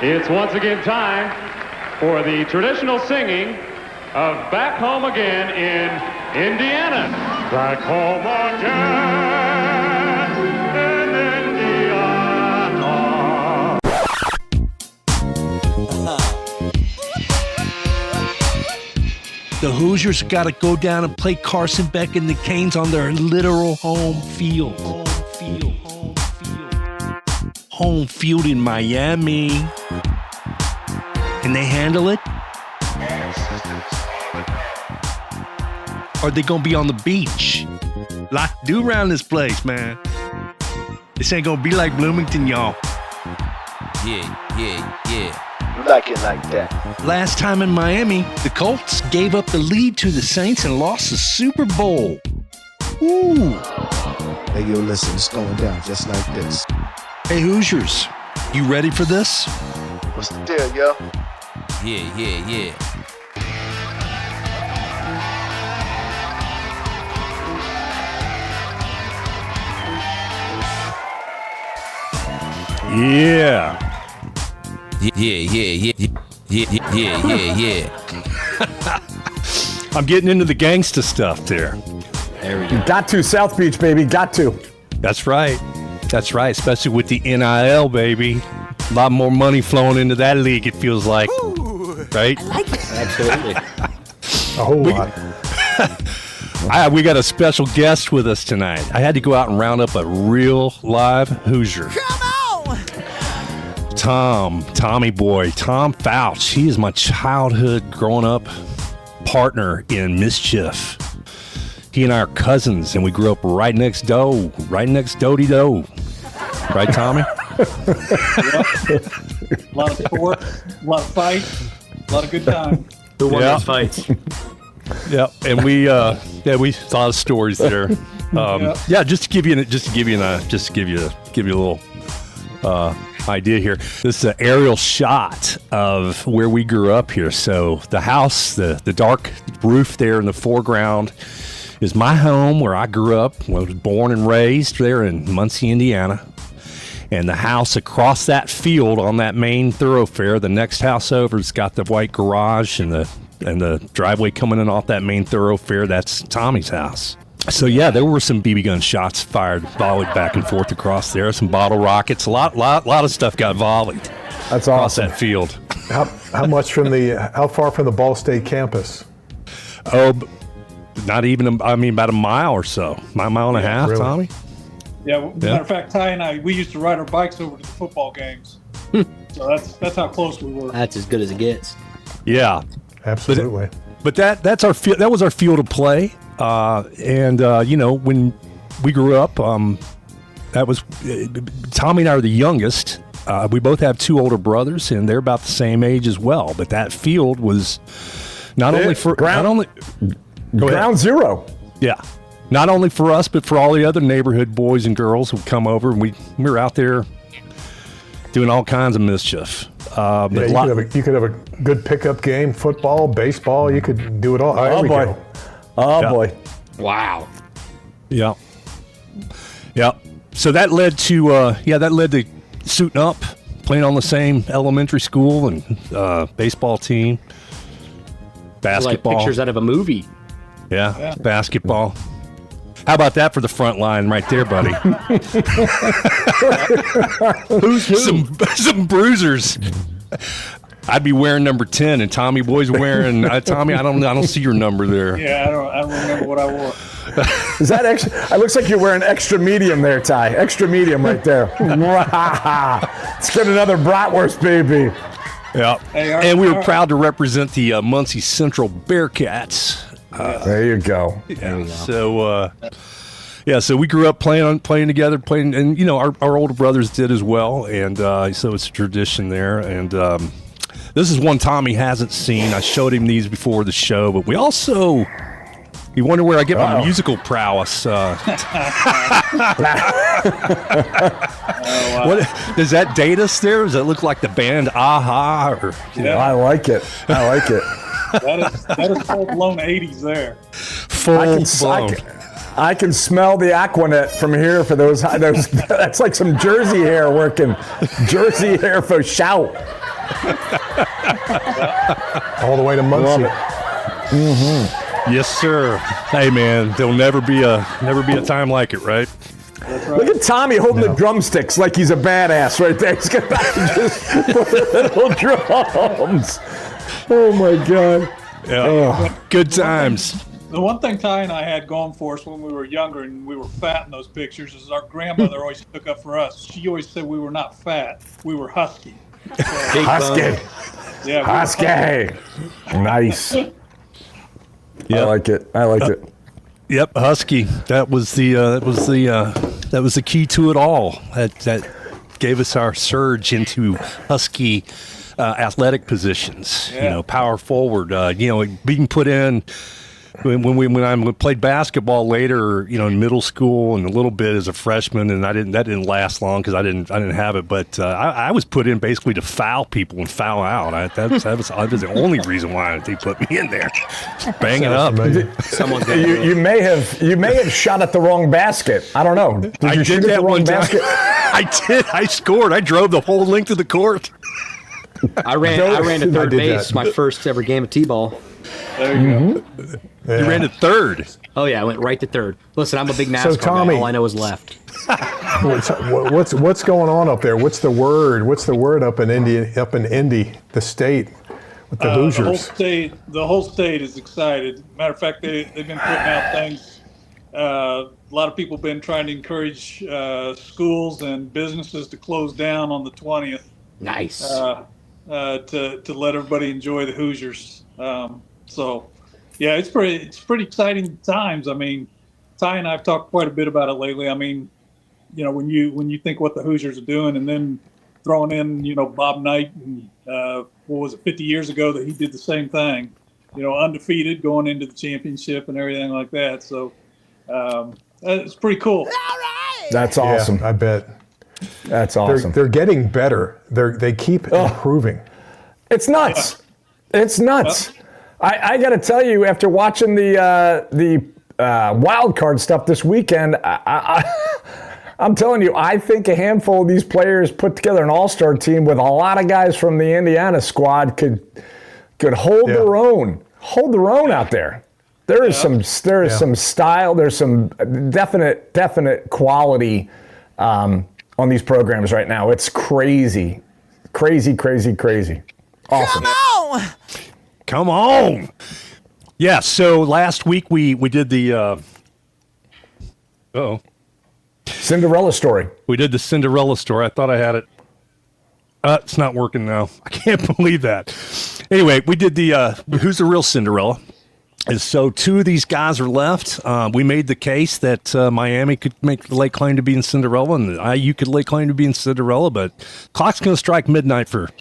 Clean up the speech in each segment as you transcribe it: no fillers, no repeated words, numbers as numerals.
It's once again time for the traditional singing of Back Home Again in Indiana. Back home again in Indiana. The Hoosiers got to go down and play Carson Beck and the Canes on their literal home field. Home field in Miami. Can they handle it? Or are they going to be on the beach? Lot to do around this place, man. This ain't going to be like Bloomington, y'all. Yeah. Like it like that. Last time in Miami, the Colts gave up the lead to the Saints and lost the Super Bowl. Ooh. Hey, yo, listen, it's going down just like this. Hey, Hoosiers, you ready for this? What's the deal, yo? Yeah. Yeah. Yeah. I'm getting into the gangsta stuff there. There we go. Got to South Beach, baby. Got to. That's right. Especially with the NIL, baby. A lot more money flowing into that league, it feels like. Ooh, right? I like it. Absolutely. A whole lot. We got a special guest with us tonight. I had to go out and round up a real live Hoosier. Come on! Tommy boy, Tom Fouch. He is my childhood growing up partner in mischief. He and I are cousins, and we grew up right next door. Right to Right, Tommy? A lot of sport, a lot of fights, a lot of good time. Who won those fights? Yep, and we a lot of stories there. Just to give you a little idea here. This is an aerial shot of where we grew up here. So the house, the dark roof there in the foreground is my home where I grew up. I was born and raised there in Muncie, Indiana. And the house across that field on that main thoroughfare, the next house over, it's got the white garage and the driveway coming in off that main thoroughfare. That's Tommy's house. So yeah, there were some BB gun shots fired, volleyed back and forth across there. Some bottle rockets, a lot of stuff got volleyed. That's across awesome. that field. How far from the Ball State campus? Oh, not even. About a mile or so. Mile and a half, really? Tommy. Yeah, matter of fact, Ty and I, we used to ride our bikes over to the football games. So that's how close we were. That's as good as it gets. Yeah, Absolutely. but that's our field. That was our field of play. When we grew up, that was Tommy and I are the youngest. We both have two older brothers, and they're about the same age as well. But that field was Ground zero. Yeah. Not only for us, but for all the other neighborhood boys and girls who come over. And we were out there doing all kinds of mischief. You could have a good pickup game, football, baseball. You could do it all. Boy. Boy. Wow. Yeah. So that led to suiting up, playing on the same elementary school and baseball team, basketball. Like pictures out of a movie. Yeah, basketball. How about that for the front line right there, buddy? Who's who? Some bruisers. I'd be wearing number 10, and Tommy Boy's wearing. Tommy, I don't see your number there. Yeah, I don't remember what I wore. Is that extra? It looks like you're wearing extra medium there, Ty. Extra medium right there. Let's get another bratwurst, baby. Yeah, and we were proud to represent the Muncie Central Bearcats. There you go. Yeah. So, so we grew up playing together, and our older brothers did as well, and so it's a tradition there. And this is one Tommy hasn't seen. I showed him these before the show, but we also. You wonder where I get my musical prowess. What, does that date us there? Does that look like the band Aha? I like it. That is full-blown 80s there. I can smell the Aquanet from here for those. That's like some Jersey hair working. Jersey hair for shout. All the way to Muncie. Yes, sir. Hey, man, there'll never be a time like it, right? Look at Tommy holding the drumsticks like he's a badass right there. He's got just little drums. Oh my God. Yeah. Good times. The one thing Ty and I had going for us when we were younger and we were fat in those pictures is our grandmother always took up for us. She always said we were not fat, we were husky. Husky. Yeah, Husky. Nice. Yep. I like it. Yep, husky. That was the key to it all. That gave us our surge into husky athletic positions. Yeah. You know, power forward. Being put in when I played basketball later. You know, in middle school and a little bit as a freshman, and that didn't last long because I didn't have it. But I was put in basically to foul people and foul out. That was the only reason why they put me in there. Bang it up. You may have shot at the wrong basket. I don't know. Did you shoot at the wrong basket? I did. I scored. I drove the whole length of the court. I ran to third base my first ever game of t-ball. There you go. Yeah. You ran to third. Oh yeah, I went right to third. Listen, I'm a big NASCAR Tommy- guy. All I know is left. What's going on up there? What's the word? What's the word up in Indy, the state, with the Hoosiers? The whole state is excited. Matter of fact, they've been putting out things. A lot of people have been trying to encourage schools and businesses to close down on the 20th. Nice. To let everybody enjoy the Hoosiers. So, yeah, it's pretty exciting times. I mean, Ty and I have talked quite a bit about it lately. I mean, you know, when you think what the Hoosiers are doing, and then throwing in, you know, Bob Knight, and what was it, 50 years ago that he did the same thing, you know, undefeated going into the championship and everything like that. So, it's pretty cool. That's awesome. Yeah, I bet. That's awesome. They're getting better. They keep improving. It's nuts. It's nuts. I got to tell you, after watching the wild card stuff this weekend, I'm telling you, I think a handful of these players put together an all-star team with a lot of guys from the Indiana squad could hold their own. Hold their own out there. There is some style. There's some definite quality on these programs right now. It's crazy. Awesome. Come on. Yeah, so last week we did the Cinderella story. We did the Cinderella story. I thought I had it. It's not working now. I can't believe that. Anyway, we did the Who's the Real Cinderella? And so two of these guys are left. We made the case that Miami could lay claim to being Cinderella, and IU could lay claim to being Cinderella, but clock's going to strike midnight for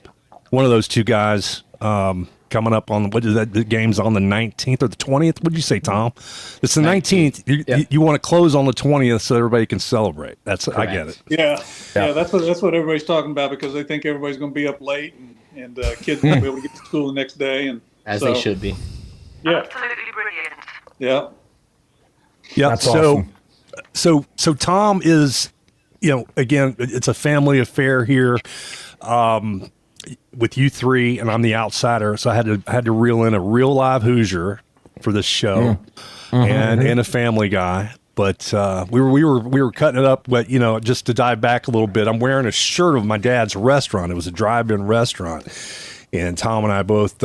one of those two guys. Coming up on the game's on the 19th or the 20th. What did you say, Tom? It's the 19th. You want to close on the 20th so everybody can celebrate. Correct. I get it. Yeah. That's what everybody's talking about, because they think everybody's going to be up late and kids will be able to get to school the next day, and As they should be. Yeah. Absolutely brilliant. Yeah. Yeah. That's awesome. So Tom is, again, it's a family affair here. With you three, and I'm the outsider, so I had to reel in a real live Hoosier for this show, and a family guy. But we were cutting it up. But just to dive back a little bit, I'm wearing a shirt of my dad's restaurant. It was a drive-in restaurant, and Tom and I both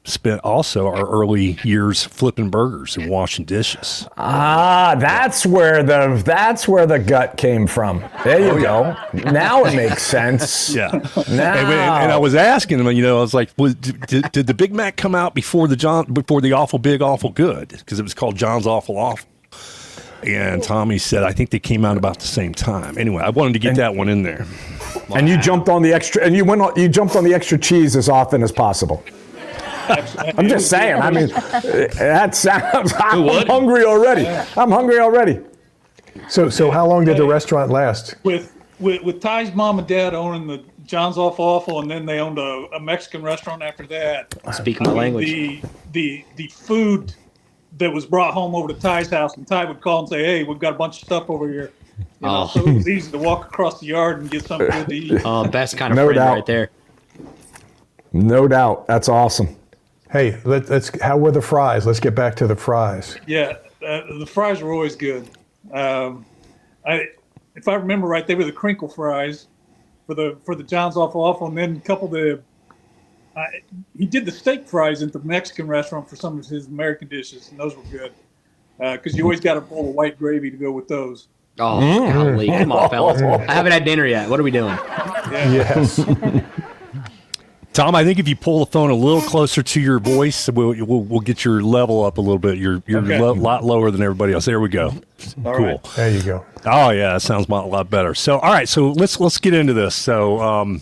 spent also our early years flipping burgers and washing dishes. That's where the gut came from. There you go. Now it makes sense. Yeah. Now. And I was asking him, I was like, did the Big Mac come out before the Awful Big Awful Good? Because it was called John's Awful Awful. And Tommy said, I think they came out about the same time. Anyway, I wanted to get that one in there. And you jumped on the extra, you jumped on the extra cheese as often as possible. I'm just saying. I mean, that sounds. I'm hungry already. I'm hungry already. So how long did the restaurant last? With Ty's mom and dad owning the John's Awful, and then they owned a Mexican restaurant after that. Speaking my language. The food that was brought home over to Ty's house, and Ty would call and say, "Hey, we've got a bunch of stuff over here." So it was easy to walk across the yard and get something good to eat. Best kind of No friend doubt. right there. No doubt. That's awesome. Hey, let's. How were the fries? Let's get back to the fries. Yeah, the fries were always good. If I remember right, they were the crinkle fries for the John's Awful, and then a couple of the. He did the steak fries at the Mexican restaurant for some of his American dishes, and those were good because you always got a bowl of white gravy to go with those. Oh, golly. Come on, fellas. I haven't had dinner yet. What are we doing? Yeah. Yes. Tom, I think if you pull the phone a little closer to your voice, we'll get your level up a little bit. You're Okay. lot lower than everybody else. There we go. All Cool. right. There you go. Oh yeah, that sounds a lot better. So all right, so let's get into this. So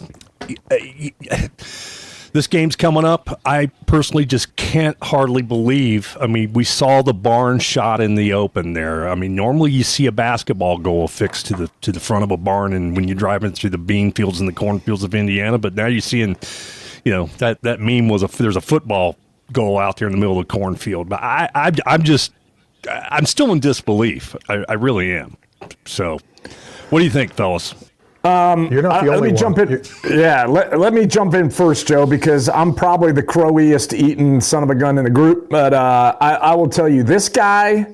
this game's coming up. I personally just can't hardly believe. I mean, we saw the barn shot in the open there. I mean, normally you see a basketball goal affixed to the front of a barn, and when you're driving through the bean fields and the cornfields of Indiana, but now you're seeing. You know, that meme was there's a football goal out there in the middle of the cornfield. But I'm still in disbelief. I really am. So what do you think, fellas? You're not the only let me one. jump in. Yeah, let me jump in first, Joe, because I'm probably the crowiest eating son of a gun in the group. But I will tell you, this guy,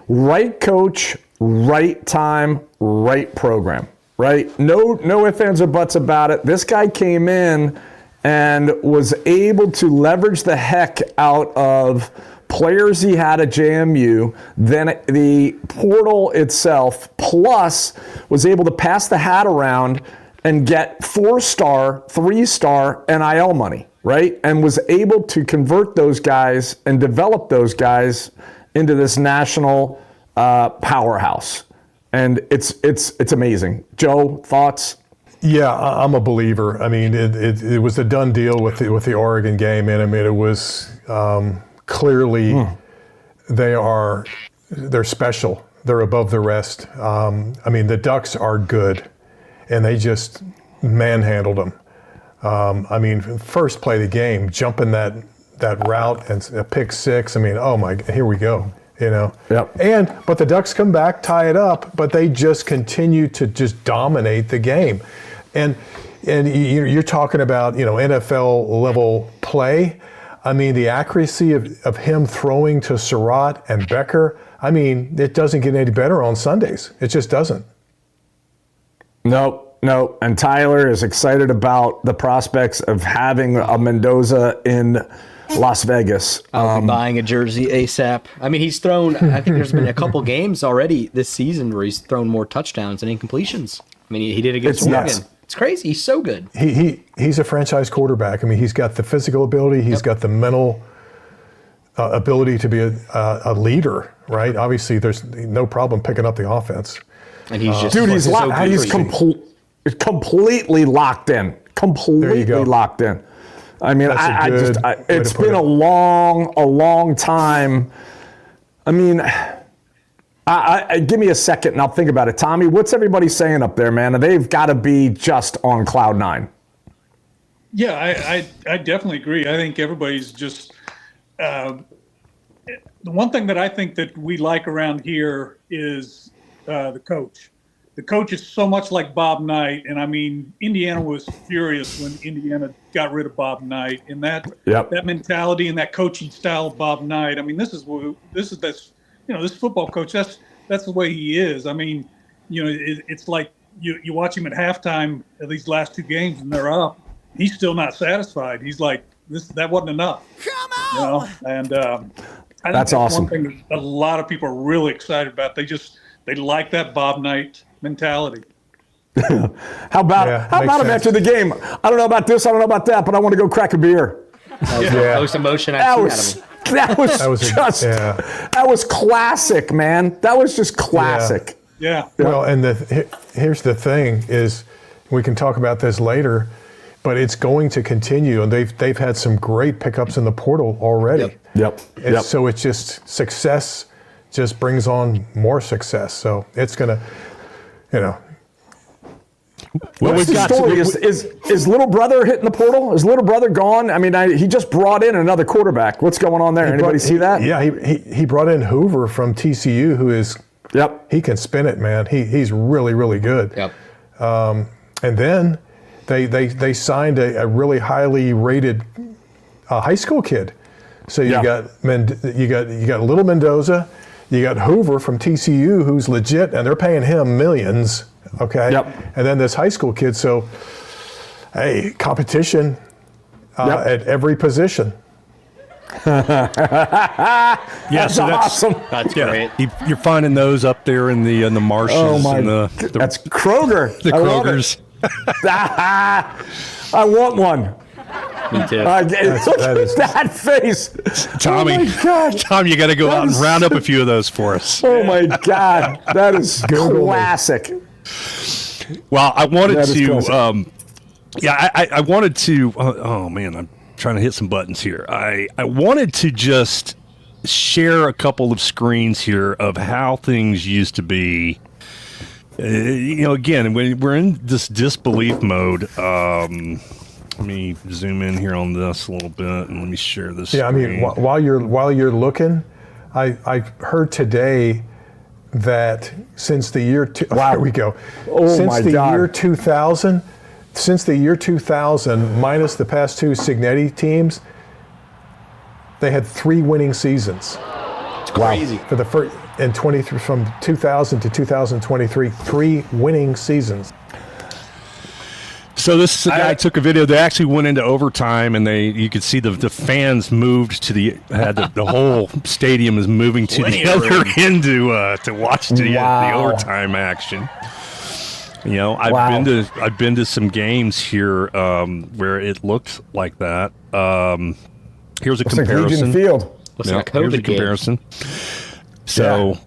right coach, right time, right program, right? No ifs, ands, or buts about it. This guy came in and was able to leverage the heck out of players he had at JMU, then the portal itself, plus was able to pass the hat around and get 4-star, 3-star NIL money, right? And was able to convert those guys and develop those guys into this national powerhouse. And it's amazing. Joe, thoughts? Yeah, I'm a believer. I mean, it was a done deal with the Oregon game, and I mean, it was clearly they're special. They're above the rest. I mean, the Ducks are good, and they just manhandled them. I mean, first play of the game, jumping that route and a pick six. I mean, oh my, here we go. You know. Yep. But the Ducks come back, tie it up, but they just continue to just dominate the game. And you're talking about, you know, NFL level play. I mean, the accuracy of him throwing to Surratt and Becker, I mean, it doesn't get any better on Sundays. It just doesn't. No. And Tyler is excited about the prospects of having a Mendoza in Las Vegas. I'll be buying a jersey ASAP. I mean, he's thrown, I think there's been a couple games already this season where he's thrown more touchdowns than incompletions. I mean, he did against Oregon. Nuts. It's crazy. He's so good. He's a franchise quarterback. I mean, he's got the physical ability. He's got the mental ability to be a leader, right? Obviously, there's no problem picking up the offense. And he's just Dude, he's so completely locked in. Completely locked in. I mean, it's been a long time. I mean, give me a second and I'll think about it. Tommy, what's everybody saying up there, man? They've got to be just on cloud nine. Yeah, I definitely agree. I think everybody's just the one thing that I think that we like around here is the coach. The coach is so much like Bob Knight, and I mean, Indiana was furious when Indiana got rid of Bob Knight, and that mentality and that coaching style of Bob Knight. I mean, this football coach. That's the way he is. I mean, you know, it's like you watch him at halftime of these last two games, and they're up. He's still not satisfied. He's like, that wasn't enough. Come on, you know? And I think that's awesome. One thing that a lot of people are really excited about. They like that Bob Knight mentality. How about him after the game? I don't know about this, I don't know about that, but I want to go crack a beer. That was the most emotion I've seen out of him. That was classic, man. That was just classic. Yeah. Well, and here's the thing is, we can talk about this later, but it's going to continue, and they've had some great pickups in the portal already. Yep. So it's just success just brings on more success. So it's gonna, you know. Well, we've got story. Is little brother hitting the portal? Is little brother gone? I mean, he just brought in another quarterback. What's going on there? Anybody see that? Yeah, he brought in Hoover from TCU, who is he can spin it, man. He's really, really good. Yep. And then they signed a really highly rated high school kid. So you got little Mendoza, you got Hoover from TCU, who's legit, and they're paying him millions. Okay. Yep. And then this high school kid. So, hey, competition at every position. That's awesome. That's great. You're finding those up there in the marshes. Oh my! And That's Kroger. the Krogers. I want one. Me too. Look at that face. Tommy, Oh my God. Tom, you got to go out and round up a few of those for us. Oh my God. That is classic. Well, I wanted That is to. classic. I wanted to. Oh man, I'm trying to hit some buttons here. I wanted to just share a couple of screens here of how things used to be. Again, when we're in this disbelief mode. Let me zoom in here on this a little bit and let me share this. Yeah, screen. I mean, while you're looking, I heard today that since the year here we go. Oh since my the God. year 2000, since the year 2000, minus the past two Signetti teams, they had 3 winning seasons. It's crazy. For the first in 23 from 2000 to 2023, 3 winning seasons. So this guy took a video. They actually went into overtime, and you could see the fans moved to the whole stadium is moving to the other end to watch the overtime action. I've been to some games here where it looked like that. Here's a comparison. Like Legion Field. Looks like a COVID here's a game. comparison. So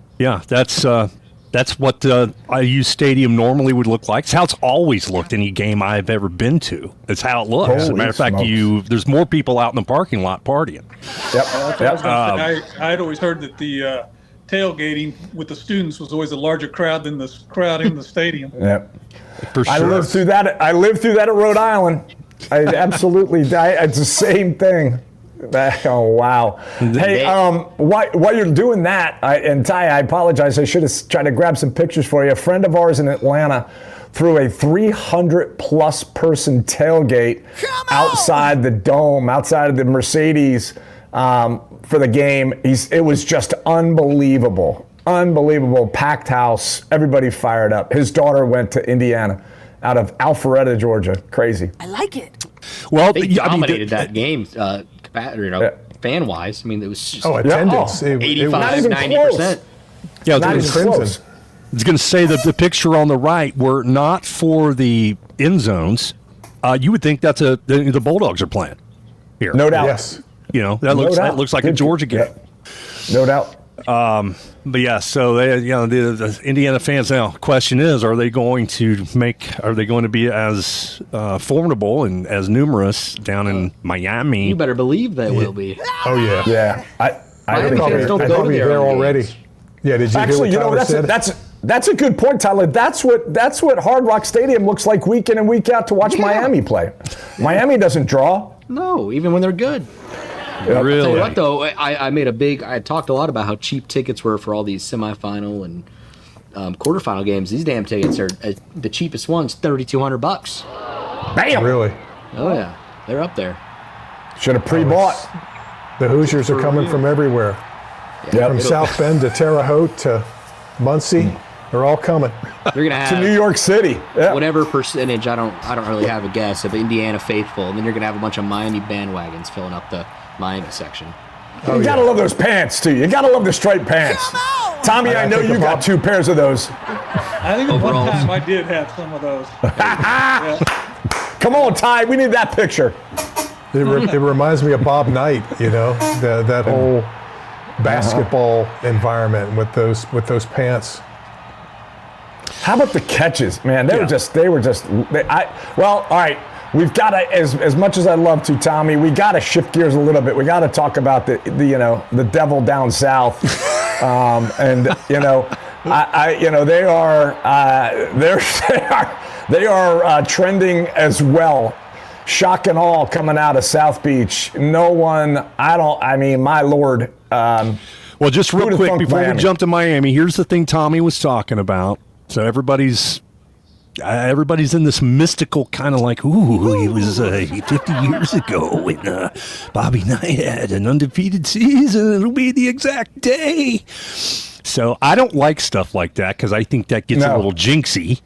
that's what IU Stadium normally would look like. It's how it's always looked any game I've ever been to. It's how it looks. As a matter of fact, there's more people out in the parking lot partying. I had always heard that the tailgating with the students was always a larger crowd than the crowd in the stadium. Yep. For sure. I lived through that at Rhode Island. It's the same thing. Oh wow! Hey, while you're doing that, Ty, I apologize. I should have tried to grab some pictures for you. A friend of ours in Atlanta threw a 300+ person tailgate outside the dome, outside of the Mercedes for the game. It was just unbelievable, packed house. Everybody fired up. His daughter went to Indiana, out of Alpharetta, Georgia. Crazy. I like it. Well, They dominated that game, fan-wise. I mean, it was just attendance. It 85, even 90%. Yeah, Not it's even close. I was going to say that the picture on the right were not for the end zones. You would think that's the Bulldogs are playing here. No doubt. Yes. That looks like a Georgia game. No doubt. But yeah, so the Indiana fans now. Question is, are they going to be as formidable and as numerous down in Miami? You better believe they will be. Oh yeah. Yeah. I Miami think fans don't They're go to probably their there own already. games. Yeah. Did you actually, hear what Tyler said? that's a good point, Tyler. That's what Hard Rock Stadium looks like week in and week out to watch Miami play. Miami doesn't draw. No, even when they're good. Really? I'll tell you what, though, I talked a lot about how cheap tickets were for all these semifinal and quarterfinal games. These damn tickets are the cheapest ones, $3,200. Bam! Really? Oh yeah, they're up there. Should have pre-bought. The Hoosiers are coming from everywhere. From South Bend to Terre Haute to Muncie. They're all coming. You're gonna have To New York City. Yeah. whatever percentage. I don't really have a guess of Indiana faithful, and then you're gonna have a bunch of Miami bandwagons filling up the Miami section. You gotta love those pants too. You gotta love the striped pants. Tommy, I know you got 2 pairs of those. I think at one Overalls. time I did have some of those. Come on, Ty. We need that picture. It reminds me of Bob Knight. That whole basketball environment with those pants. How about the catches, man? All right. We've got to, as much as I'd love to, Tommy, we got to shift gears a little bit. We got to talk about the devil down south, they are trending as well. Shock and all coming out of South Beach. My Lord. Well, just real quick before we jump to Miami, here's the thing Tommy was talking about. So everybody's everybody's in this mystical kind of like, ooh, he was 50 years ago when Bobby Knight had an undefeated season. It'll be the exact day. So I don't like stuff like that because I think that gets a little jinxy.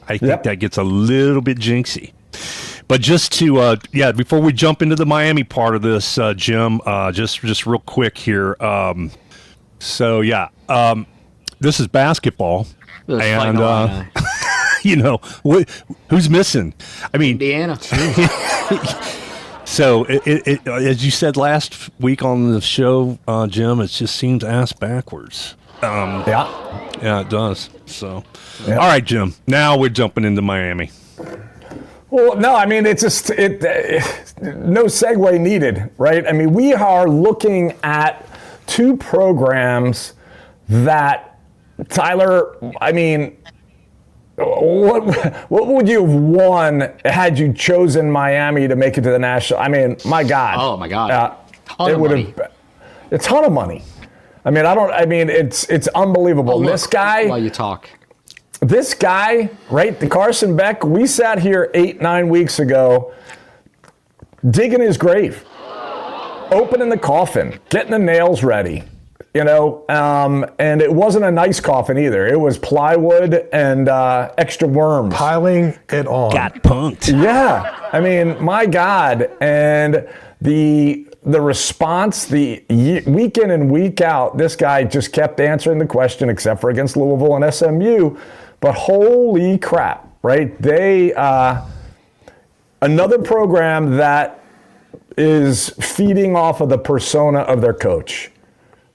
I think that gets a little bit jinxy. But just to, before we jump into the Miami part of this, Jim, just real quick here. This is basketball. And, who's missing? I mean, Indiana. So, as you said last week on the show, Jim, it just seems ass backwards. Yeah, it does. So, all right, Jim. Now we're jumping into Miami. Well, no, I mean, it's just no segue needed, right? I mean, we are looking at two programs that, Tyler, I mean, what would you have won had you chosen Miami to make it to the national? I mean, my God. Oh, my God. It would have a ton of money. I mean, it's unbelievable. This guy. While you talk. This guy, right, the Carson Beck, we sat here 8-9 weeks ago digging his grave, opening the coffin, getting the nails ready, and it wasn't a nice coffin either. It was plywood and extra worms. Piling it on. Got punked. Yeah. I mean, my God. And the response, week in and week out, this guy just kept answering the question, except for against Louisville and SMU. But holy crap, right? They, another program that is feeding off of the persona of their coach.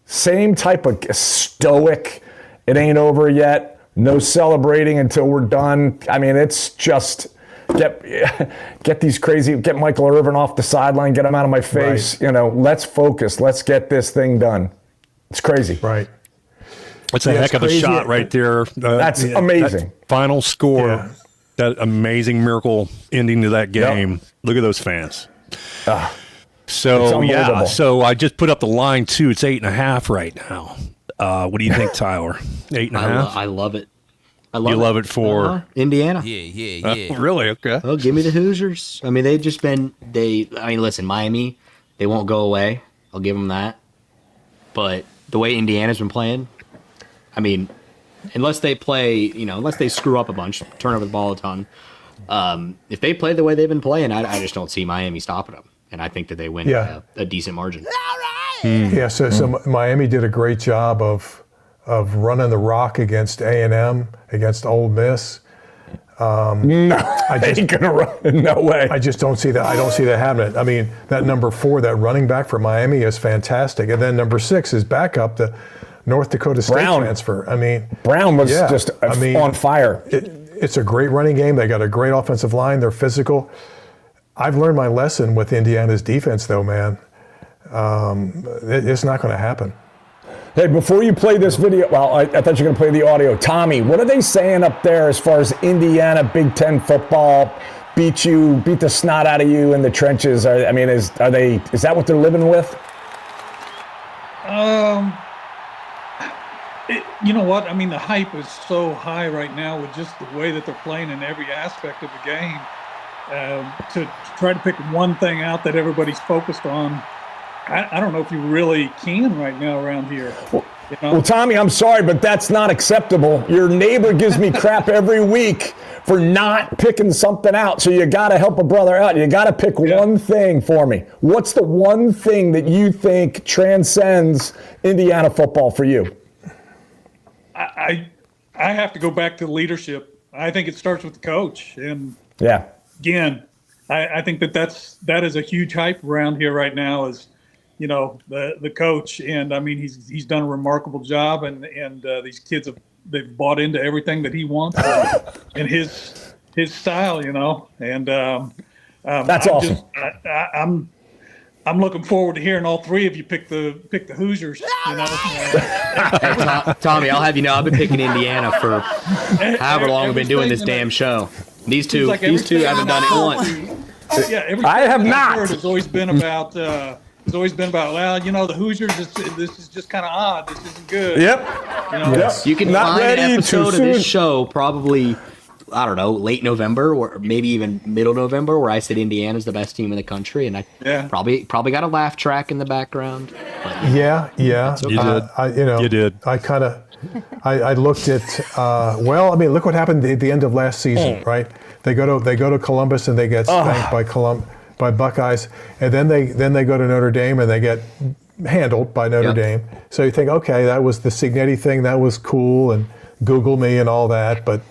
Same type of stoic, it ain't over yet, no celebrating until we're done. I mean, it's just get these crazy, get Michael Irvin off the sideline, get him out of my face. Right. Let's focus, let's get this thing done. It's crazy. Right. That's a heck of a shot right there. That's amazing. That final score, that amazing miracle ending to that game. Yep. Look at those fans. So I just put up the line too. It's 8.5 right now. What do you think, Tyler? 8.5? I love it. You love it for Indiana. Yeah. Really? Okay. Oh, give me the Hoosiers. I mean, they've just been listen, Miami, they won't go away. I'll give them that. But the way Indiana's been playing, I mean, unless they screw up a bunch, turn over the ball a ton. If they play the way they've been playing, I just don't see Miami stopping them. And I think that they win a decent margin. Yeah, so Miami did a great job of running the rock against A&M, against Ole Miss. No, I ain't gonna run. No way. I just don't see that. I don't see that happening. I mean, that number 4, that running back for Miami is fantastic. And then number 6 is backup, the North Dakota State transfer. I mean, Brown was just on fire. It's a great running game. They got a great offensive line. They're physical. I've learned my lesson with Indiana's defense, though, man. It's not going to happen. Hey, before you play this video, well, I thought you were going to play the audio. Tommy, what are they saying up there as far as Indiana Big Ten football beat the snot out of you in the trenches? Is that what they're living with? You know what? I mean, the hype is so high right now with just the way that they're playing in every aspect of the game. To try to pick one thing out that everybody's focused on, I don't know if you really can right now around here. Well, Tommy, I'm sorry, but that's not acceptable. Your neighbor gives me crap every week for not picking something out, so you got to help a brother out. You got to pick one thing for me. What's the one thing that you think transcends Indiana football for you? I have to go back to leadership. I think it starts with the coach. And again, I think that is a huge hype around here right now is, the coach. And I mean, he's done a remarkable job and these kids they've bought into everything that he wants and his style, and that's awesome. I'm looking forward to hearing all three of you pick the Hoosiers. Hey, Tommy, I'll have you know I've been picking Indiana for however long we've been doing this damn show. These two haven't done it once. Yeah, I have not. It's always been about. The Hoosiers. This is just kind of odd. This isn't good. Yep. You can not find ready an episode too of this soon. show probably I don't know, late November or maybe even middle November, where I said Indiana's the best team in the country, and I probably got a laugh track in the background. But, Yeah. okay. You did. I kind of, I looked at. Look what happened at the end of last season, right? They go to Columbus and they get spanked by Buckeyes, and then they go to Notre Dame and they get handled by Notre Dame. So you think, okay, that was the Signetti thing, that was cool, and Google me and all that, but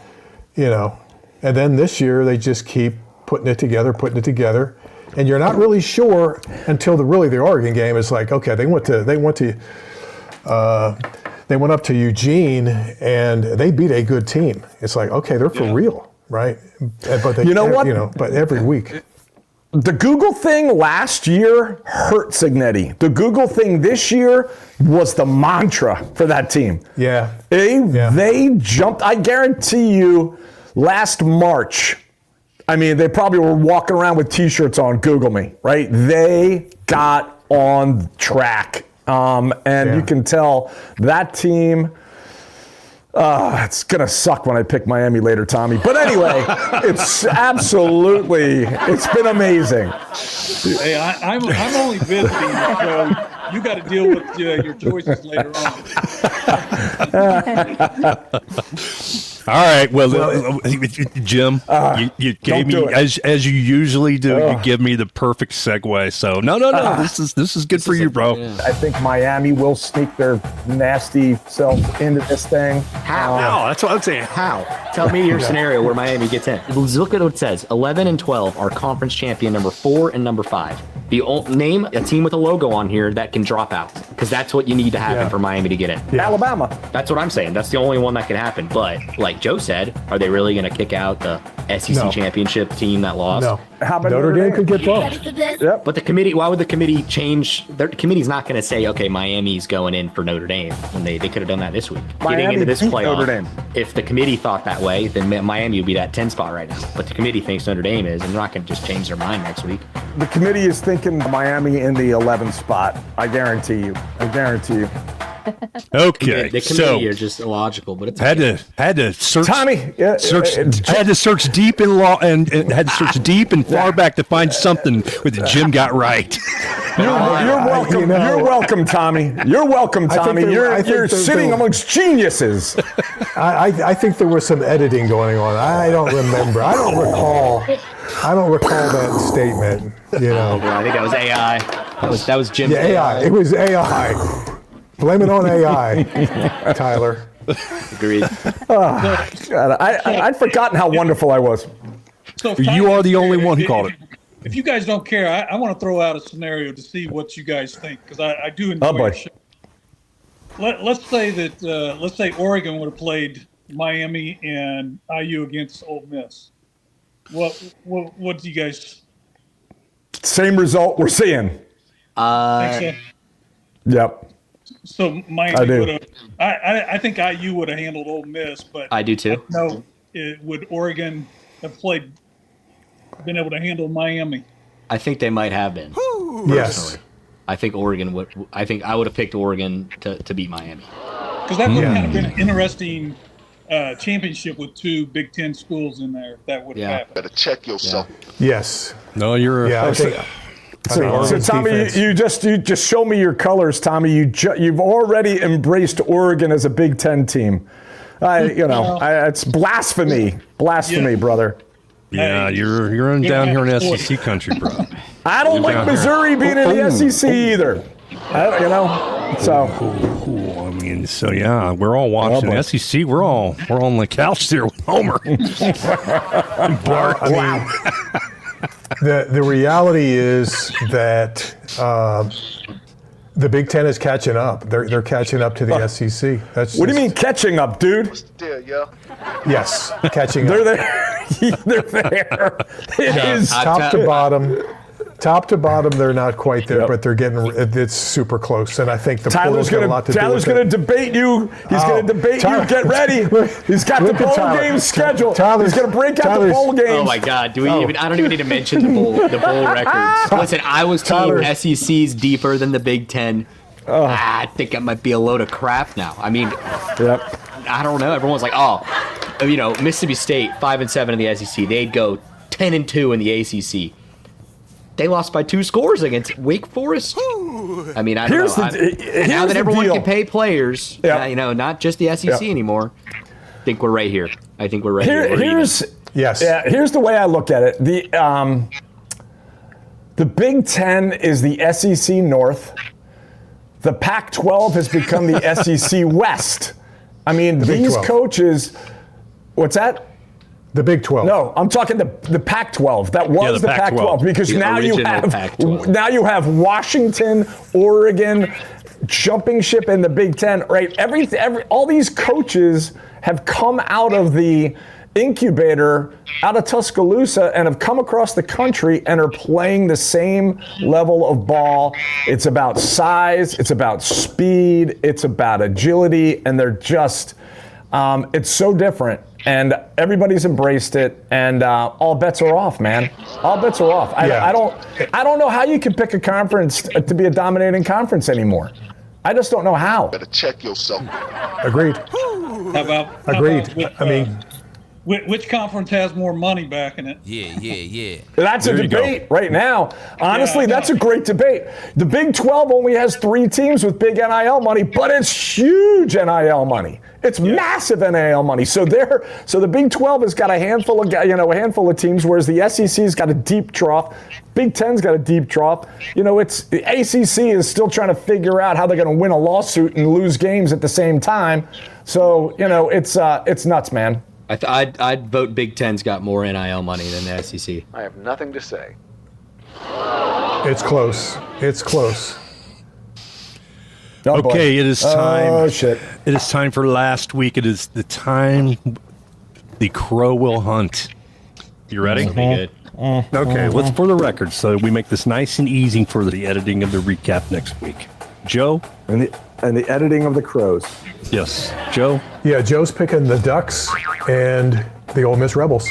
and then this year they just keep putting it together, and you're not really sure until the Oregon game is like, okay, they went up to Eugene and they beat a good team. It's like, okay, they're for real, right? But they, but every week. The Google thing last year hurt Signetti. The Google thing this year was the mantra for that team. Yeah. They jumped. I guarantee you, last March, they probably were walking around with T-shirts on, Google me, right? They got on track. You can tell that team... it's going to suck when I pick Miami later, Tommy. But anyway, it's been amazing. Hey, I'm only visiting, so you got to deal with your choices later on. All right. Well, Jim, you gave me, as you usually do, you give me the perfect segue. So no. This is good for you, bro. Yeah. I think Miami will sneak their nasty self into this thing. How? No, that's what I'm saying. How? Tell me your scenario where Miami gets in. Look at what it says. 11 and 12 are conference champion number 4 and number 5. Name a team with a logo on here that can drop out, because that's what you need to happen for Miami to get in. Yeah. Alabama. That's what I'm saying. That's the only one that can happen. But like Joe said, are they really going to kick out the SEC championship team that lost? No. How about Notre Dame could get both. Yep. But the committee, why would the committee change? The committee's not going to say, okay, Miami's going in for Notre Dame, when they could have done that this week. Getting into this beat playoff, Notre Dame. if the committee thought that way, then Miami would be that 10 spot right now. But the committee thinks Notre Dame is, and they're not going to just change their mind next week. The committee is thinking Miami in the 11th spot. I guarantee you. Okay, The committee are just illogical, but it's had to search. Tommy, had to search deep in law and had to search deep and far back to find something that Jim got right. You're welcome. You're welcome, Tommy. You're welcome, Tommy. You're sitting amongst geniuses. I think there was some editing going on. I don't remember. I don't recall that statement. I think that was AI. That was Jim's AI. It was AI. Blame it on AI, Tyler. Agreed. God, I'd forgotten how wonderful I was. So You are the only one who called it. If you guys don't care, I want to throw out a scenario to see what you guys think, because I do enjoy boy. your show. Let's say Oregon would have played Miami and IU against Ole Miss. What do you guys Same result we're seeing. think? So? Yep. So Miami I do. would have. I think IU would have handled Ole Miss, but I do too. No, would Oregon have been able to handle Miami? I think they might have been. Yes. I think Oregon would. I think I would have picked Oregon to beat Miami. Because that would have kind of been an interesting championship with 2 Big Ten schools in there. If that would have happened. Better check yourself. Yes. No, you're. Yeah. I think So Tommy, defense. you just show me your colors, Tommy. You've already embraced Oregon as a Big Ten team. It's blasphemy, brother. Yeah, you're down here in SEC country, bro. I don't like Missouri being in the SEC either. So yeah, we're all watching SEC. We're all on the couch there with Homer. Bart. The reality is that the Big Ten is catching up. They're catching up to the SEC. What do you mean catching up, dude? Still, yeah. Yes, catching They're up. there. They're there. It is Top to bottom. Top to bottom, they're not quite there, but they're getting. It's super close, and I think the Tyler's got a lot to do with going to it. debate you. He's going to debate Tyler, you. Get ready. He's got the look at bowl Tyler. game scheduled. Tyler's- He's going to break out the Tyler's- bowl games. Oh my God! Do we even? I don't even need to mention the bowl records. Listen, I was team Tyler. SEC's deeper than the Big Ten. I think that might be a load of crap now. I mean, Yep. I don't know. Everyone's like, oh, Mississippi State 5-7 in the SEC. They'd go 10-2 in the ACC. They lost by 2 scores against Wake Forest. I mean, I don't know. Now that everyone can pay players, not just the SEC anymore, I think we're right here. I think we're right here. Here's the way I look at it. The Big Ten is the SEC North. The Pac-12 has become the SEC West. I mean, these coaches. What's that? The Big 12. No, I'm talking the Pac-12. That was the Pac-12 because now you have Washington, Oregon, jumping ship in the Big Ten. Right? All these coaches have come out of the incubator out of Tuscaloosa and have come across the country and are playing the same level of ball. It's about size, it's about speed, it's about agility, and they're just it's so different. And everybody's embraced it, and all bets are off, man. All bets are off. I don't know how you can pick a conference to be a dominating conference anymore. I just don't know how. Better check yourself. Agreed. Agreed. Which conference has more money backing it? Yeah. That's a debate right now. Honestly, that's a great debate. The Big 12 only has 3 teams with big NIL money, but it's huge NIL money. It's massive NIL money. So the Big 12 has got a handful of teams, whereas the SEC's got a deep trough. Big 10's got a deep trough. The ACC is still trying to figure out how they're going to win a lawsuit and lose games at the same time. So it's nuts, man. I'd vote Big Ten's got more NIL money than the SEC. I have nothing to say. It's close. Oh, okay, it is time. Oh, shit. It is time for last week. It is the time the crow will hunt. You ready? Good. Okay, let's for the record, so we make this nice and easy for the editing of the recap next week. Joe? And the editing of the crows. Yes. Joe? Yeah, Joe's picking the Ducks and the Ole Miss Rebels.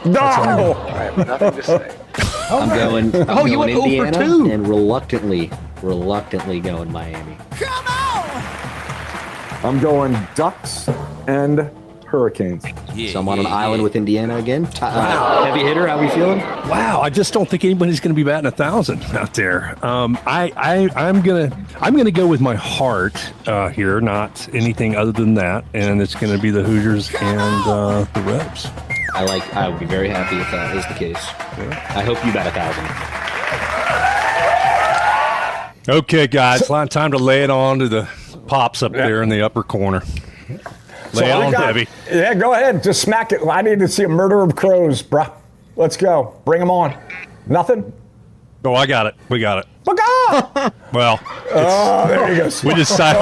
No! I have nothing to say. I'm going you went 0 for Indiana 2. and reluctantly going Miami. I'm going Ducks and Hurricanes. So I'm on an island with Indiana again. Heavy hitter, how we feeling? Wow, I just don't think anybody's going to be batting 1,000 out there. I'm gonna go with my heart here, not anything other than that, and it's going to be the Hoosiers and the Rebs. I would be very happy if that is the case. Yeah. I hope you bat 1,000. Okay, guys, time to lay it on to the pops up there in the upper corner. Lay on heavy. Yeah, go ahead. Just smack it. I need to see a murder of crows, bruh. Let's go. Bring them on. Nothing? Oh, I got it. We got it. Baka! Well, there you go. we decided.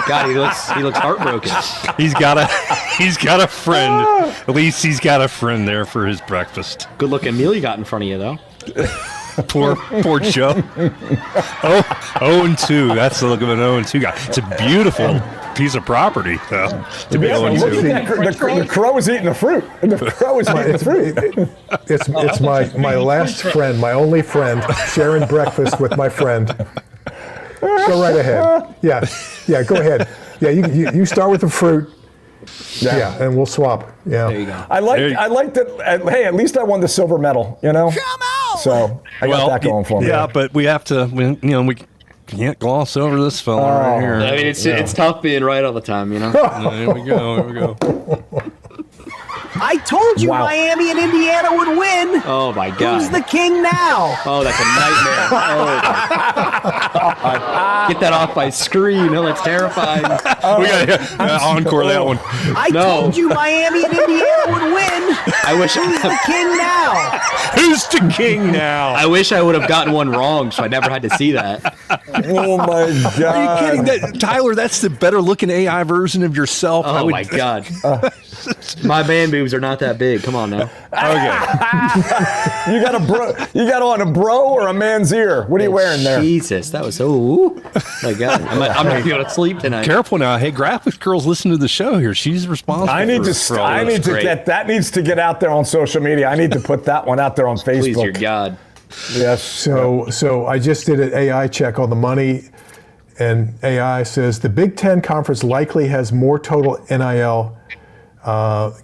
God, he looks heartbroken. He's got a friend. At least he's got a friend there for his breakfast. Good looking meal you got in front of you, though. Poor Joe. 0-2. That's the look of an 0-2 guy. It's a beautiful piece of property, though, to be 0-2. The crow is eating the fruit. The crow is eating the fruit. It's my last friend, my only friend, sharing breakfast with my friend. Go right ahead. Yeah, go ahead. Yeah, you start with the fruit. Yeah, and we'll swap. Yeah. There you go. I like that. Hey, at least I won the silver medal, Come on! So I got that going for me. Yeah, but we have to, we can't gloss over this fella right here. I mean, it's tough being right all the time, Here we go. I told you Miami and Indiana would win. Oh, my God. Who's the king now? Oh, that's a nightmare. Oh, my God. Get that off my screen. Oh, that's terrifying. We got to encore that one. I told you Miami and Indiana would win. Who's the king now? Who's the king now? I wish I would have gotten one wrong, so I never had to see that. Oh, my God. Are you kidding? Tyler, that's the better looking AI version of yourself. Oh, my God. My man boobs are not that big. Come on now. Okay. You got on a bro or a man's ear? What are you wearing there? Jesus, that was so. My God, I'm not going to go to sleep tonight. Careful now. Hey, Graphics Girl's listening to the show here. She's responsible. I need to get that needs to get out there on social media. I need to put that one out there on Facebook. Please, your God. Yes. So I just did an AI check on the money, and AI says the Big Ten Conference likely has more total NIL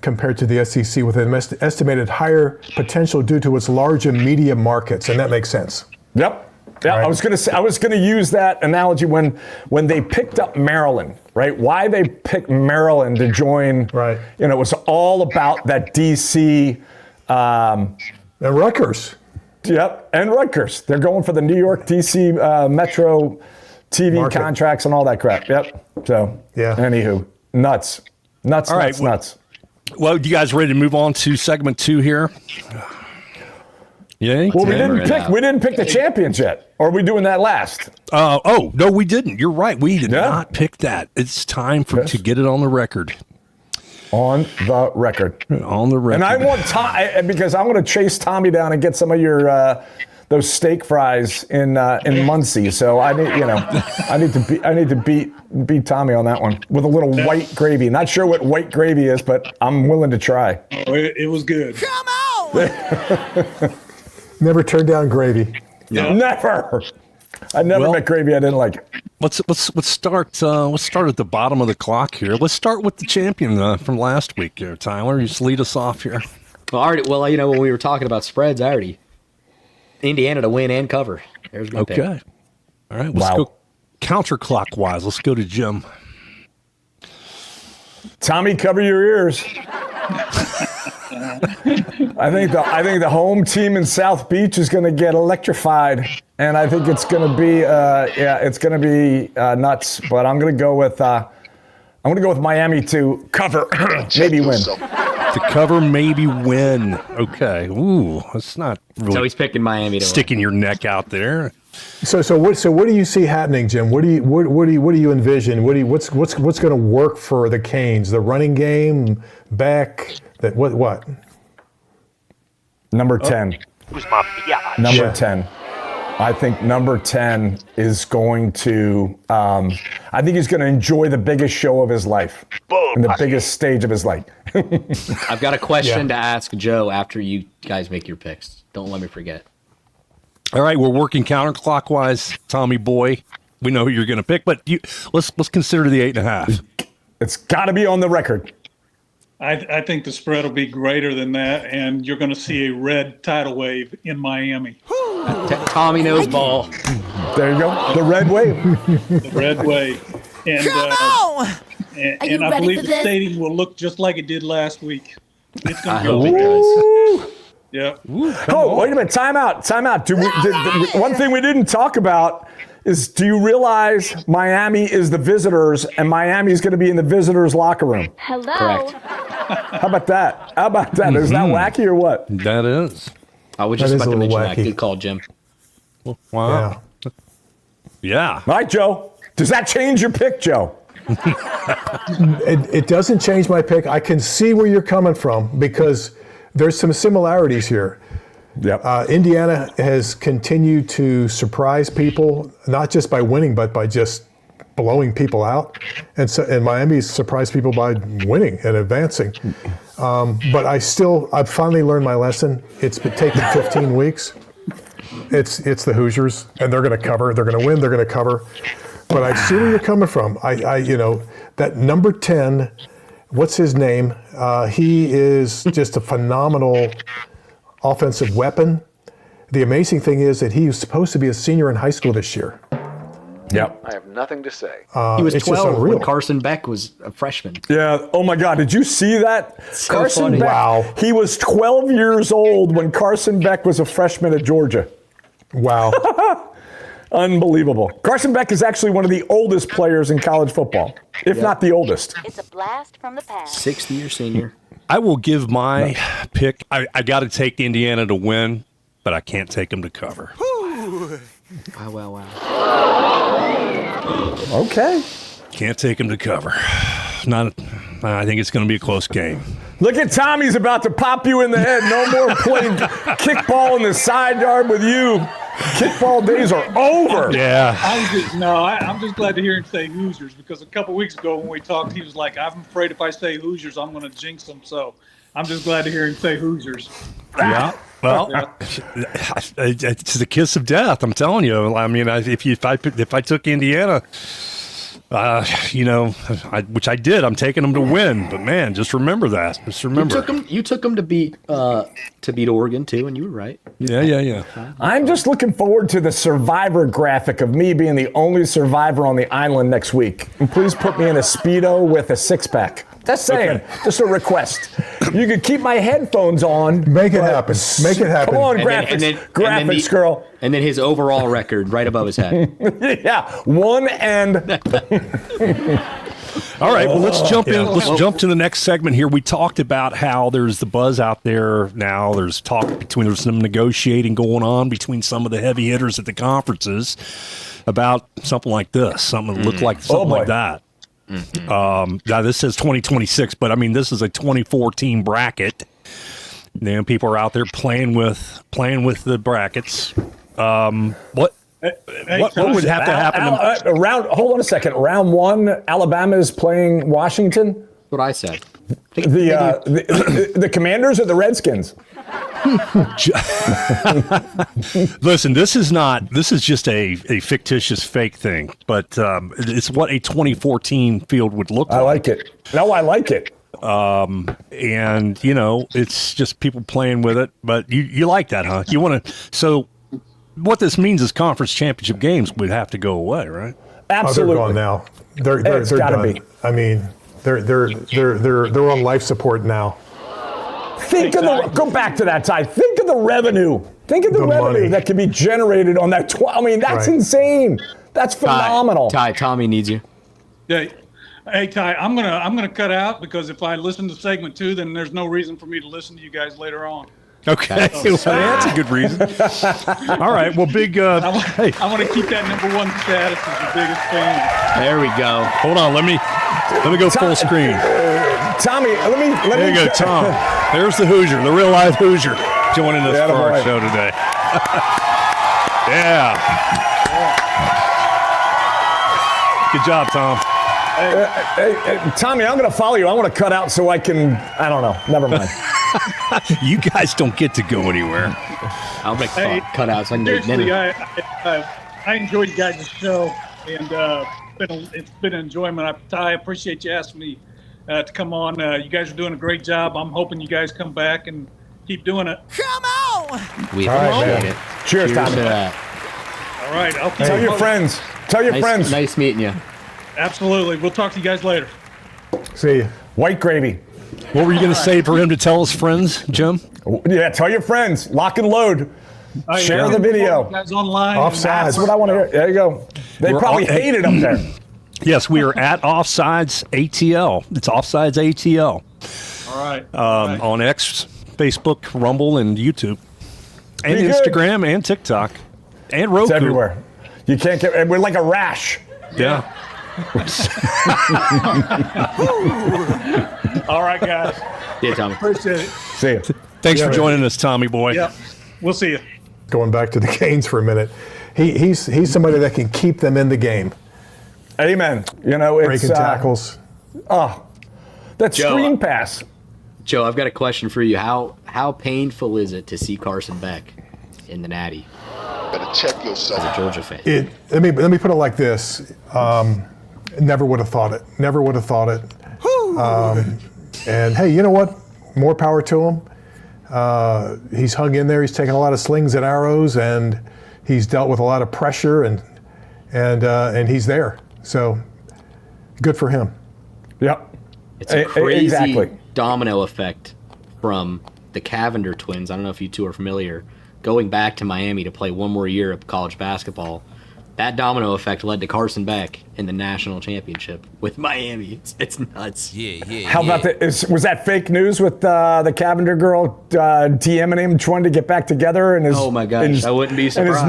compared to the SEC, with an estimated higher potential due to its larger media markets, and that makes sense. Yep. Yeah, Right. I was gonna use that analogy when they picked up Maryland, right? Why they picked Maryland to join, Right. You know, it was all about that DC. And Rutgers. Yep, and Rutgers. They're going for the New York DC Metro TV Market. contracts and all that crap. Yep. So, Yeah. Anywho, nuts. All right, Nuts. Well, you guys ready to move on to segment 2 here? Yay? Well, Hammer it out. we didn't pick the champions yet. Or are we doing that last? Oh, no, we didn't. You're right. We did Yeah. not pick that. It's time to get it on the record. On the record. On the record. And I want because I'm going to chase Tommy down and get some of your those steak fries in Muncie. So I need to beat Tommy on that one with a little white gravy. Not sure what white gravy is, but I'm willing to try. Oh, it was good. Never turned down gravy. Never. I never met gravy I didn't like. Let's start at the bottom of the clock here. Let's start with the champion from last week here, Tyler. You just lead us off here. Well, you know, when we were talking about spreads, Indiana to win and cover. There's my pick. Okay. All right. Let's go counterclockwise. Let's go to Jim. Tommy, cover your ears. I think the home team in South Beach is going to get electrified, and I think it's going to be nuts. But I'm going to go with Miami to cover, maybe win. To cover, maybe win. Okay. Ooh, that's not really So he's picking Miami to sticking your neck out there. So what do you see happening, Jim? What do you envision? What's going to work for the Canes? The running game, back, that what? Number 10. Number 10. I think number 10 is going to. I think he's going to enjoy the biggest show of his life, and the biggest stage of his life. I've got a question to ask Joe after you guys make your picks. Don't let me forget. All right, we're working counterclockwise, Tommy boy. We know who you're going to pick, but let's consider the 8.5. It's got to be on the record. I think the spread will be greater than that, and you're going to see a red tidal wave in Miami. Tommy knows ball. There you go. The red wave. The red wave. And, and I believe the stadium will look just like it did last week. It's going I to hope it go. does. Yeah. Oh, wait a minute. Time out. One thing we didn't talk about is, do you realize Miami is the visitors and Miami is going to be in the visitors' locker room? Hello. Correct. How about that? Is that wacky or what? That is. I was just That is about to a little mention that. wacky. Good call, Jim. Wow. Yeah. All right, Joe. Does that change your pick, Joe? It doesn't change my pick. I can see where you're coming from because there's some similarities here. Yep. Indiana has continued to surprise people, not just by winning, but by just blowing people out. And Miami's surprised people by winning and advancing. But I've finally learned my lesson. It's been taking 15 weeks. It's the Hoosiers, and they're going to cover. They're going to win. They're going to cover. But I see where you're coming from. That number 10, what's his name? He is just a phenomenal offensive weapon. The amazing thing is that he was supposed to be a senior in high school this year. Yep. I have nothing to say. He was it's just 12 unreal. when Carson Beck was a freshman. Yeah. Oh my God. Did you see that? So Carson funny. Beck. Wow. He was 12 years old when Carson Beck was a freshman at Georgia. Wow. Unbelievable. Carson Beck is actually one of the oldest players in college football, if not the oldest. It's a blast from the past. 6th-year senior. I will give my pick. I got to take Indiana to win, but I can't take them to cover. Wow. Okay. Can't take them to cover. I think it's going to be a close game. Look at Tommy's about to pop you in the head. No more playing kickball in the side yard with you. Kickball days are over. Yeah. I'm just glad to hear him say Hoosiers, because a couple weeks ago when we talked, he was like, I'm afraid if I say Hoosiers, I'm going to jinx them. So I'm just glad to hear him say Hoosiers. Yeah. Well, it's the kiss of death. I'm telling you. I mean, if I took Indiana, Which I did. I'm taking them to win, but man, just remember that. Just remember. You took them to beat Oregon too, and you were right. Yeah. I'm just looking forward to the survivor graphic of me being the only survivor on the island next week. And please put me in a Speedo with a six-pack. Just saying. Okay. Just a request. You could keep my headphones on. Make it happen. Make it happen. Come on, graphics girl. And then his overall record right above his head. Yeah, 1 and. All right, well, let's jump in. Let's jump to the next segment here. We talked about how there's the buzz out there now. There's some negotiating going on between some of the heavy hitters at the conferences about something like this, something that looked like something like that. Now this says 2026, but I mean this is a 2014 bracket. And people are out there playing with the brackets. What would have to happen? Hold on a second. Round 1, Alabama is playing Washington. That's what I said. The Commanders or the Redskins? Listen, this is just a fictitious fake thing, but it's what a 2014 field would look like. I like it. No, I like it. And it's just people playing with it, but you like that, huh? You want to, so what this means is conference championship games would have to go away, right? Absolutely. Oh, they're gone now. They're done. Be. I mean, they're on life support now. Go back to that, Ty. Think of the revenue. Think of the revenue money that can be generated on that. That's insane. That's phenomenal. Ty, Tommy needs you. Yeah. Hey, Ty, I'm gonna cut out because if I listen to segment 2, then there's no reason for me to listen to you guys later on. Okay, well, that's a good reason. All right, well, big. I want to keep that number 1 status as the biggest fan. There we go. Hold on, let me go full screen. Tommy, let me. There you go, Tom. There's the Hoosier, the real live Hoosier, joining us for our show today. Yeah. Good job, Tom. Hey, Tommy, I'm going to follow you. I want to cut out so I can. I don't know. Never mind. You guys don't get to go anywhere. I'll make cutouts. So I can get dinner. I enjoyed you guys' show, and it's been an enjoyment. I appreciate you asking me to come on. You guys are doing a great job. I'm hoping you guys come back and keep doing it. Come on! We appreciate it. Cheers, Tommy. To that. All right. I'll keep Tell your friends. Tell your friends. Nice meeting you. Absolutely. We'll talk to you guys later. See you. White gravy. What were you going to say for him to tell his friends, Jim? Yeah, tell your friends. Lock and load. Share the video. Guys online. OFFSiDES. That's what I want to hear. There you go. They probably hate it up there. Yes, we are at OFFSiDES ATL. It's OFFSiDES ATL. All right. On X, Facebook, Rumble, and YouTube, and Instagram, and TikTok, and Roku. It's everywhere. You can't get. We're like a rash. Yeah. All right, guys. Yeah, Tommy. Appreciate it. See you. Thanks for joining us, Tommy boy. Yeah. We'll see you. Going back to the Canes for a minute, he's somebody that can keep them in the game. Amen. It's breaking tackles. That screen pass. Joe, I've got a question for you. How painful is it to see Carson Beck in the Natty? Better check yourself. As a Georgia fan. Let me put it like this. Never would have thought it. Never would have thought it. And hey, you know what? More power to him. He's hung in there. He's taken a lot of slings and arrows, and he's dealt with a lot of pressure, and he's there. So good for him. Yep. It's a crazy domino effect from the Cavender twins. I don't know if you two are familiar. Going back to Miami to play one more year of college basketball, that domino effect led to Carson Beck in the national championship with Miami. It's nuts. Yeah. How about that? Was that fake news with the Cavender girl DMing him, trying to get back together? And oh my gosh, I wouldn't be surprised.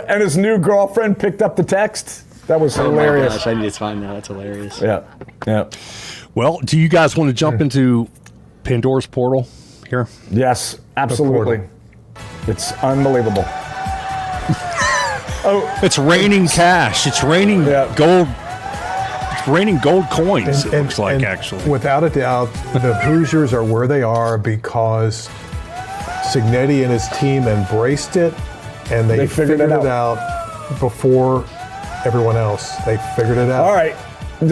And his new girlfriend picked up the text. That was hilarious. Oh my gosh, I need to find that. That's hilarious. Yeah. Well, do you guys want to jump into Pandora's portal here? Yes, absolutely. It's unbelievable. It's raining cash. It's raining gold. It's raining gold coins. It looks like, actually. Without a doubt, the Hoosiers are where they are because Signetti and his team embraced it, and they figured it out before everyone else. They figured it out. All right. To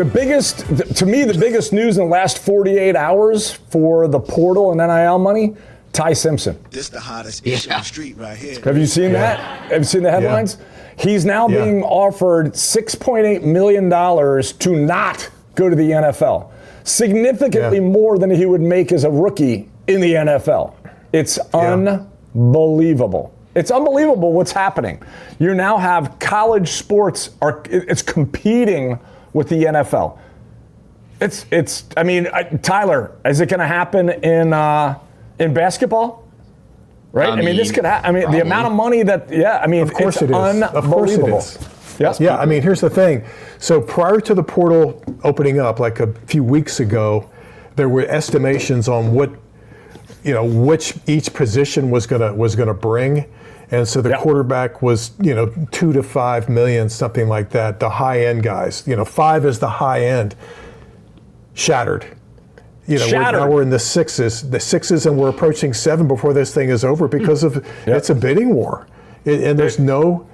me, the biggest news in the last 48 hours for the portal and NIL money, Ty Simpson. This the hottest issue on the street right here. Have you seen that? Have you seen the headlines? He's now being offered $6.8 million to not go to the NFL. Significantly more than he would make as a rookie in the NFL. It's unbelievable. It's unbelievable what's happening. You now have college sports it's competing with the NFL. Tyler, is it going to happen in basketball? Right? This could happen. The amount of money that, of course it is. Unbelievable. Of course it is. Yeah, here's the thing. So prior to the portal opening up, like a few weeks ago, there were estimations on which each position was gonna bring. And so the quarterback was, $2 to $5 million, something like that. The high end guys, 5 is the high end. Shattered. Now we're in the sixes, and we're approaching 7 before this thing is over because of it's a bidding war, and there's no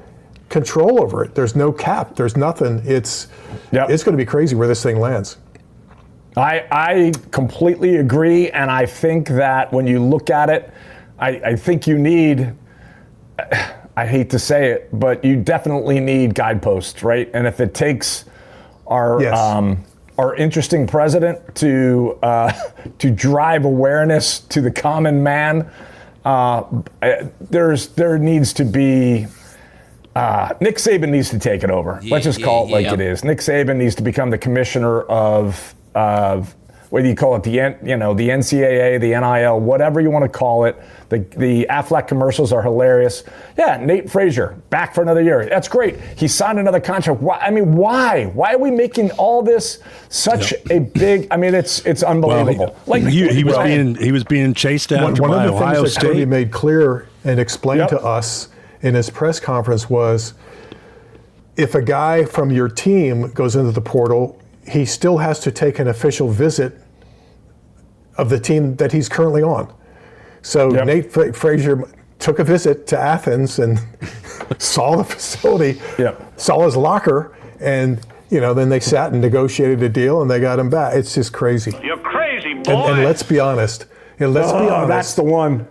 control over it. There's no cap. There's nothing. It's going to be crazy where this thing lands. I completely agree, and I think that when you look at it, I think you need. I hate to say it, but you definitely need guideposts, right? And if it takes our interesting president to drive awareness to the common man, there needs to be. Nick Saban needs to take it over. Let's just call it like it is. Nick Saban needs to become the commissioner of whether you call it the NCAA, the NIL, whatever you want to call it. The Aflac commercials are hilarious. Yeah, Nate Frazier back for another year. That's great. He signed another contract. Why? Why are we making all this such a big? It's unbelievable. Well, he was being chased down One by of the Ohio things that State. Cody made clear and explained to us in his press conference was, if a guy from your team goes into the portal, he still has to take an official visit of the team that he's currently on. So Nate Frazier took a visit to Athens and saw the facility, saw his locker, and then they sat and negotiated a deal and they got him back. It's just crazy. You're crazy, boy. And let's be honest. That's the one.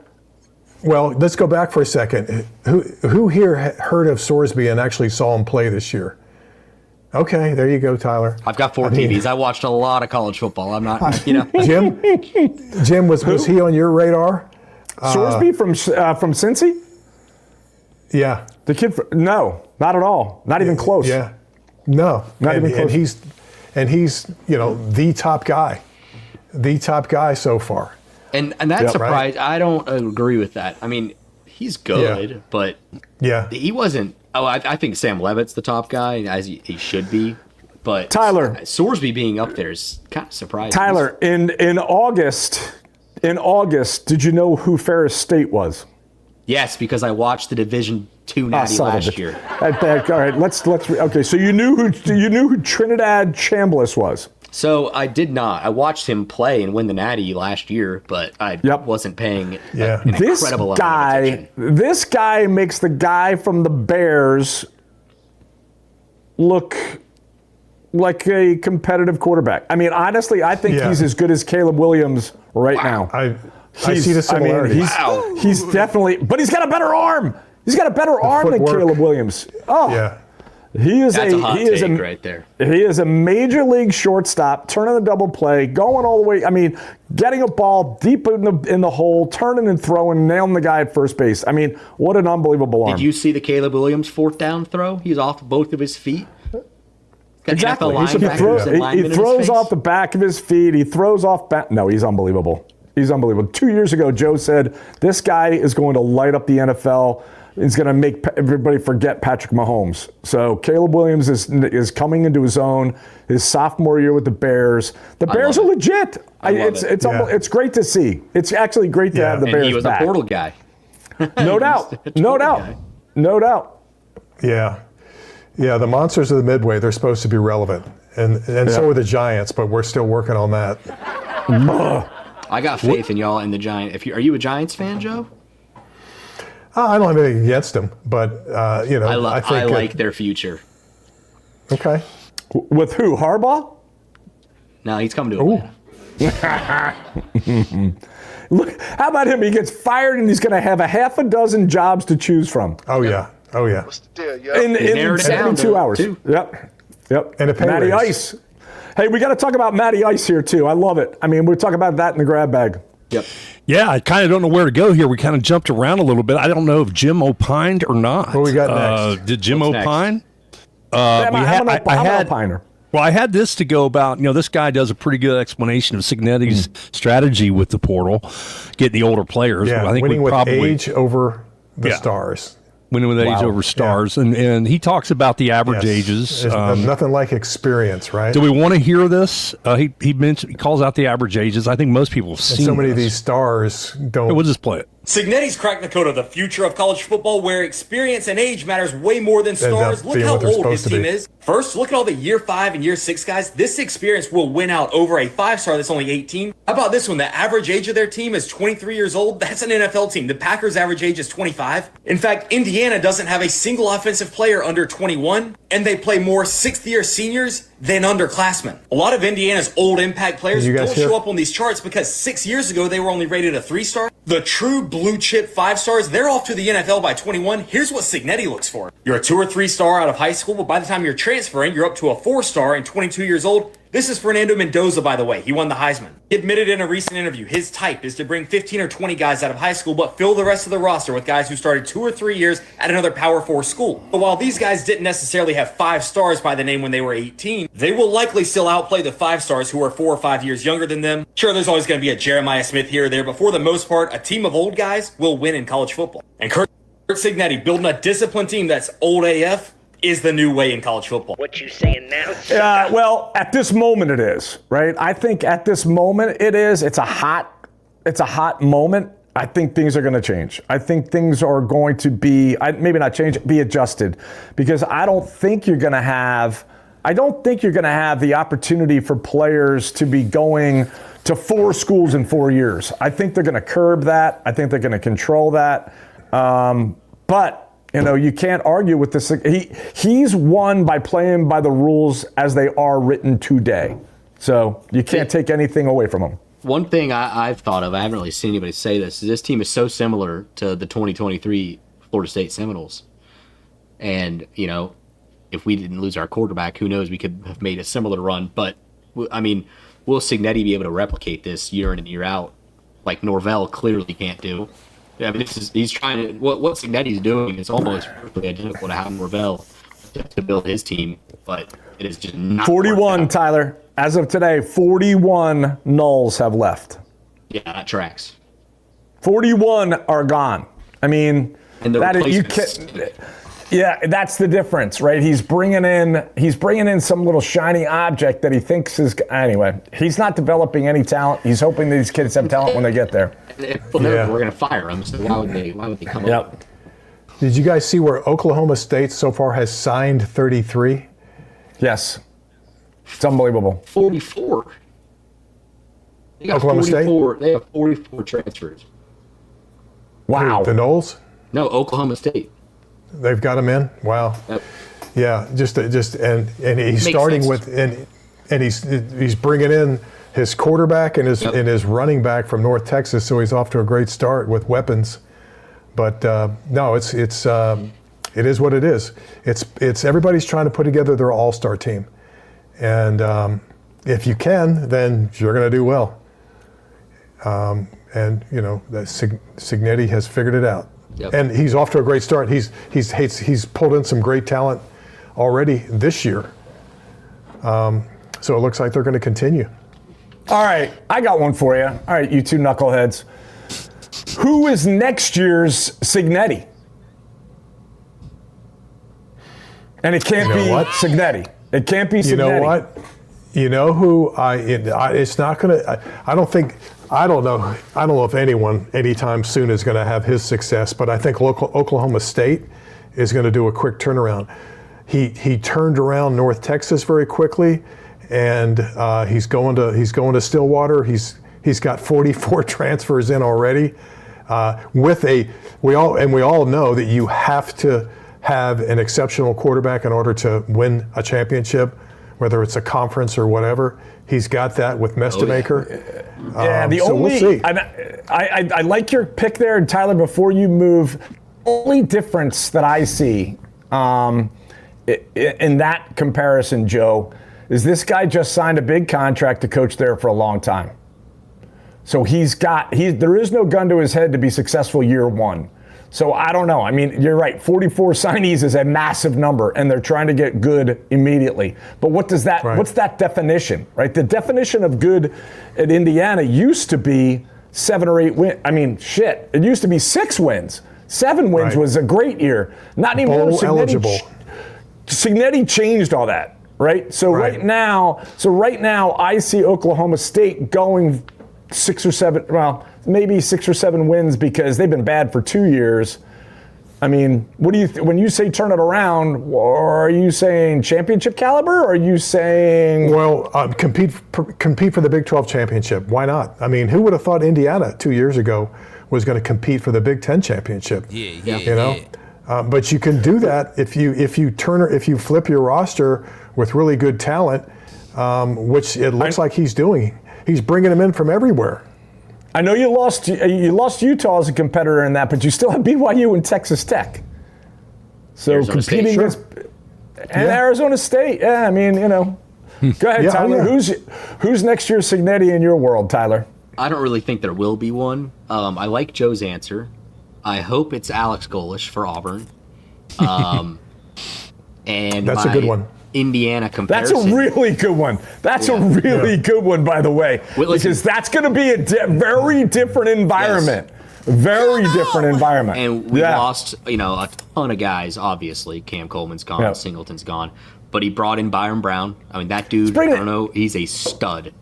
Well, let's go back for a second. Who here heard of Sorsby and actually saw him play this year? Okay, there you go, Tyler. I've got 4 TVs. I watched a lot of college football. I'm not, Jim, was he on your radar? Sorsby from Cincy? Yeah. The kid? No, not at all. Not even close. Yeah. No. Not even close. And he's the top guy so far. And that surprised. Right? I don't agree with that. He's good, but he wasn't. Oh, I think Sam Levitt's the top guy, as he should be. But Tyler Sorsby being up there is kind of surprising. Tyler, in August, did you know who Ferris State was? Yes, because I watched the Division II Natty last year. All right, let's. Okay, so you knew who Trinidad Chambliss was. So I did not. I watched him play and win the Natty last year, but I wasn't paying an incredible amount of attention. This guy makes the guy from the Bears look like a competitive quarterback. Honestly, I think he's as good as Caleb Williams now. I see the similarities. He's definitely, but he's got a better arm. He's got a better arm than Caleb Williams. Oh, yeah. That's a hot take right there. He is a major league shortstop, turning the double play, going all the way. Getting a ball deep in the hole, turning and throwing, nailing the guy at first base. What an unbelievable arm. Did you see the Caleb Williams 4th down throw? He's off both of his feet. Exactly. He throws off the back of his feet. He throws off back. No, he's unbelievable. He's unbelievable. 2 years ago, Joe said, this guy is going to light up the NFL. He's going to make everybody forget Patrick Mahomes. So Caleb Williams is coming into his own. His sophomore year with the Bears. The Bears are legit. It's great to see. It's actually great to have the Bears back. He was a portal guy. No doubt. No doubt. Yeah. Yeah, the monsters of the Midway, they're supposed to be relevant. And so are the Giants, but we're still working on that. I got faith in y'all and the Giants. Are you a Giants fan, Joe? I don't have anything against them, but I think I like their future. Okay. With who? Harbaugh? No, he's coming to Atlanta. Look, how about him? He gets fired and he's going to have a half a dozen jobs to choose from. Oh yeah. What's the deal, yo? In narrowed it down 72 hours. too. Yep. And a pay Matty raise. Ice. Hey, we got to talk about Matty Ice here too. I love it. I mean, we're talking about that in the grab bag. Yep. Yeah, I kind of don't know where to go here. We kind of jumped around a little bit. I don't know if Jim opined or not. What we got next? Did Jim What's opine? I'm an had opiner. Well, I had this to go about. This guy does a pretty good explanation of Signetti's strategy with the portal, getting the older players. Yeah, I think winning we with probably age over the stars. winning with age Wow. over stars, and he talks about the average Yes. ages. There's nothing like experience, right? Do we want to hear this? He calls out the average ages. I think most people have And seen so many of this. these stars don't. We'll just play it. Signetti's cracked the code of the future of college football, where experience and age matters way more than stars. Look being how what they're old his supposed to team be. is. First, look at all the year 5 and year 6 guys. This experience will win out over a 5-star that's only 18. How about this one? The average age of their team is 23 years old. That's an NFL team. The Packers' average age is 25. In fact, Indiana doesn't have a single offensive player under 21, and they play more sixth-year seniors than underclassmen. A lot of Indiana's old impact players You guys don't hear? show up on these charts because 6 years ago they were only rated a 3-star. The true blue chip 5-stars, they're off to the NFL by 21. Here's what Signetti looks for. You're a 2 or 3-star out of high school, but by the time you're transferring, you're up to a 4-star and 22 years old. This is Fernando Mendoza, by the way. He won the Heisman. He admitted in a recent interview his type is to bring 15 or 20 guys out of high school, but fill the rest of the roster with guys who started 2 or 3 years at another Power 4 school. But while these guys didn't necessarily have 5 stars by the name when they were 18, they will likely still outplay the 5 stars who are 4 or 5 years younger than them. Sure, there's always going to be a Jeremiah Smith here or there, but for the most part, a team of old guys will win in college football. And Kurt Signetti building a disciplined team that's old AF is the new way in college football. What you saying now? Well, at this moment it is, right? I think at this moment it is. It's a hot moment. I think things are going to change. I think things are going to be, maybe not change, be adjusted, because I don't think you're going to have the opportunity for players to be going to 4 schools in 4 years. I think they're going to curb that. I think they're going to control that. But you can't argue with this. He's won by playing by the rules as they are written today. So you can't take anything away from him. One thing I've thought of, I haven't really seen anybody say this, is this team is so similar to the 2023 Florida State Seminoles. And, if we didn't lose our quarterback, who knows, we could have made a similar run. But, I mean, will Signetti be able to replicate this year in and year out like Norvell clearly can't do? I mean, he's trying to, what Signetti's doing is almost perfectly identical to how Norvell to build his team, but it is just not 41, Tyler. As of today, 41 nulls have left. Yeah, that tracks. 41 are gone. I mean, And the that is, you replacements. can't. Yeah, that's the difference, right? He's bringing in some little shiny object that he thinks is. Anyway, he's not developing any talent. He's hoping these kids have talent when they get there. We're going to fire him, so why would they come up? Did you guys see where Oklahoma State so far has signed 33? Yes. It's unbelievable. 44. They got Oklahoma State? 44. They have 44 transfers. Wow. The Knowles? No, Oklahoma State. They've got him in? Wow. Yep. Yeah, and he's Makes starting sense. with and he's bringing in his quarterback and his running back from North Texas, so he's off to a great start with weapons. But no, it is what it is. It's everybody's trying to put together their all-star team, and if you can, then you're going to do well. And Signetti has figured it out. Yep. And he's off to a great start. He's pulled in some great talent already this year. So it looks like they're going to continue. All right, I got one for you. All right, you two knuckleheads. Who is next year's Signetti? And it can't be Signetti. It can't be Signetti. You know what? You know who it's not going to. I don't know if anyone anytime soon is going to have his success, but I think Oklahoma State is going to do a quick turnaround. He turned around North Texas very quickly, and he's going to Stillwater. He's got 44 transfers in already. We all know that you have to have an exceptional quarterback in order to win a championship. whether it's a conference or whatever. He's got that with Mestemaker. Yeah, we'll see. I like your pick there, and Tyler, before you move, only difference that I see in that comparison, Joe, is this guy just signed a big contract to coach there for a long time. So there is no gun to his head to be successful year one. So I don't know. I mean, you're right. 44 signees is a massive number, and they're trying to get good immediately. But what's that definition, right? The definition of good at Indiana used to be 7 or 8 wins. I mean, shit. It used to be 6 wins. 7 wins was a great year. Not anymore. Bowl eligible. Signetti changed all that, right? So right now, I see Oklahoma State going 6 or 7. Well, maybe 6 or 7 wins because they've been bad for 2 years. I mean, what do you when you say turn it around? Are you saying championship caliber? Or are you saying compete for the Big 12 championship? Why not? I mean, who would have thought Indiana 2 years ago was going to compete for the Big 10 championship? But you can do that if you flip your roster with really good talent, which it looks like he's doing. He's bringing them in from everywhere. I know you lost Utah as a competitor in that, but you still have BYU and Texas Tech. So Arizona competing State, against Arizona State. Yeah, I mean, Go ahead, Tyler. Who's next year's Signetti in your world, Tyler? I don't really think there will be one. I like Joe's answer. I hope it's Alex Golesh for Auburn. And that's a good one. Indiana comparison. That's a really good one. That's a really good one, by the way, because that's going to be a very different environment. Yes. Very different environment. And we lost, a ton of guys. Obviously, Cam Coleman's gone, Singleton's gone, but he brought in Byron Brown. I mean, that dude. I don't know. He's a stud.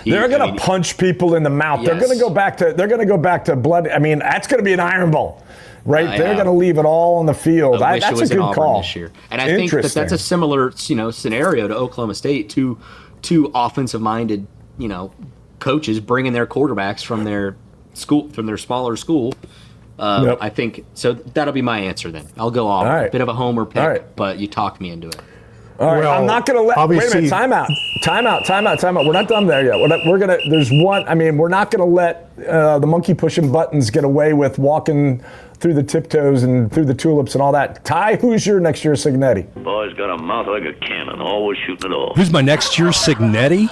They're going to punch people in the mouth. Yes. They're going to go back to blood. I mean, that's going to be an Iron Bowl. Right, they're going to leave it all on the field. That's a good call this year, and I think that's a similar, scenario to Oklahoma State. Two offensive-minded, coaches bringing their quarterbacks from their school, from their smaller school. I think so. That'll be my answer then. I'll go off a bit of a homer pick, but you talked me into it. All right, I'm not going to let. Wait a minute, time out. We're not done there yet. We're gonna. There's one. I mean, we're not going to let the monkey pushing buttons get away with walking through the tiptoes and through the tulips and all that. Ty, who's your next year's Signetti? Boy's got a mouth like a cannon, always shooting it off. Who's my next year's Signetti?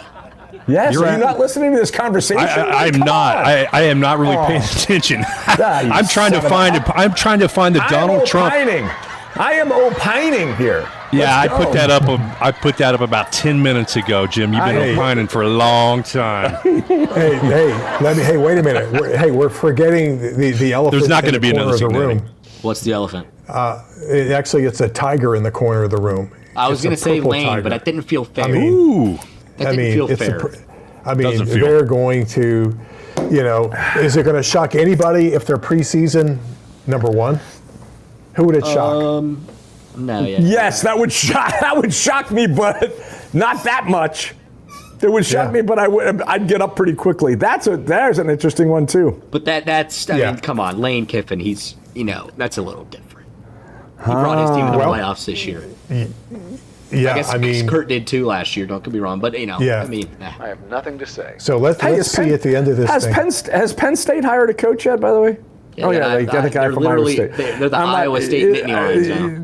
Yes, are you not listening to this conversation? I'm not. I am not really paying attention. I'm trying to find the Donald Trump. I am opining here. Yeah, I put that up about 10 minutes ago, Jim. You've been opining for a long time. Hey, wait a minute. We're forgetting the elephant. There's not going to be another room. What's the elephant? It's a tiger in the corner of the room. I was going to say Lane, tiger. But that didn't feel fair. That didn't feel fair. They're going to, is it going to shock anybody if they're preseason number one? Who would it shock? No, yeah. Yes, that would shock me, but not that much. It would shock me, but I'd get up pretty quickly. There's an interesting one too. But that's I mean, come on, Lane Kiffin. He's that's a little different. He brought his team to the playoffs this year. Yeah, I guess Kurt did too last year. Don't get me wrong, but I have nothing to say. So let's see at the end of this thing. Has Penn State hired a coach yet? By the way. They got the guy from Iowa State. They're the Iowa State Nittany Lions now.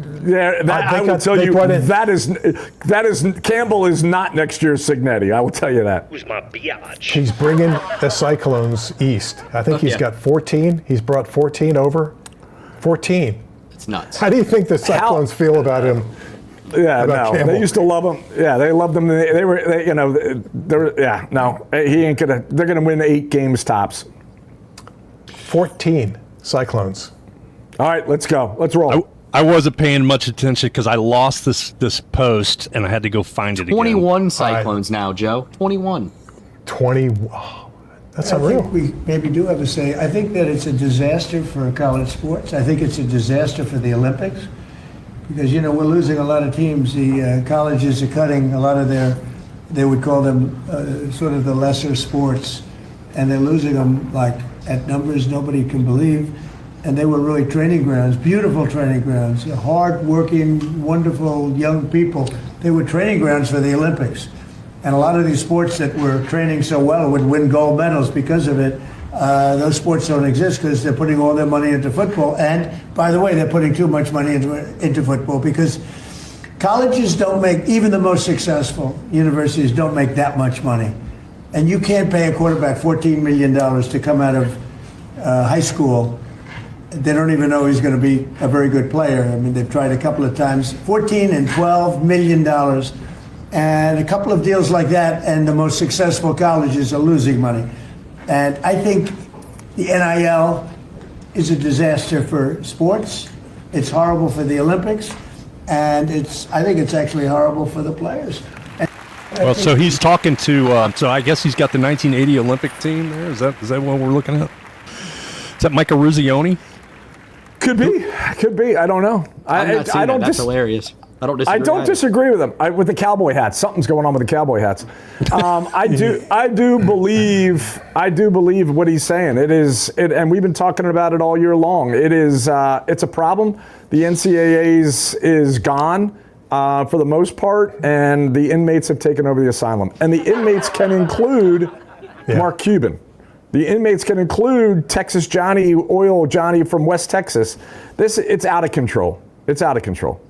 I will tell you that is Campbell is not next year's Signetti. I will tell you that. Who's my biatch? He's bringing the Cyclones east. I think he's got 14. He's brought 14 over. 14. It's nuts. How do you think the Cyclones feel about him? Yeah, no, they used to love him. Yeah, they loved him. He ain't gonna. They're gonna win 8 games tops. 14 Cyclones. All right, let's go. Let's roll. I wasn't paying much attention because I lost this post and I had to go find it again. 21 Cyclones now, Joe. 21. 20. Oh, that's unreal. I think we maybe do have to say, I think that it's a disaster for college sports. I think it's a disaster for the Olympics because, we're losing a lot of teams. The colleges are cutting a lot of they would call them sort of the lesser sports, and they're losing them like at numbers nobody can believe. and they were really training grounds, beautiful training grounds, hard-working, wonderful young people. They were training grounds for the Olympics. And a lot of these sports that were training so well would win gold medals because of it. Those sports don't exist because they're putting all their money into football. And, by the way, they're putting too much money into football because colleges don't make, even the most successful universities don't make that much money. And you can't pay a quarterback $14 million to come out of high school. They don't even know he's going to be a very good player. I mean, they've tried a couple of times. $14 and $12 million. And a couple of deals like that, and the most successful colleges are losing money. And I think the NIL is a disaster for sports. It's horrible for the Olympics. And I think it's actually horrible for the players. Well, so he's talking to, so I guess he's got the 1980 Olympic team there. Is that what we're looking at? Is that Micah Ruzioni? Could be. I don't know. I don't. That's hilarious. I don't disagree. I don't disagree with him. With the cowboy hats, something's going on with the cowboy hats. I do believe what he's saying. And we've been talking about it all year long. It's a problem. The NCAA's is gone for the most part, and the inmates have taken over the asylum. And the inmates can include Mark Cuban. The inmates can include Texas Johnny, Oil Johnny from West Texas. It's out of control. It's out of control.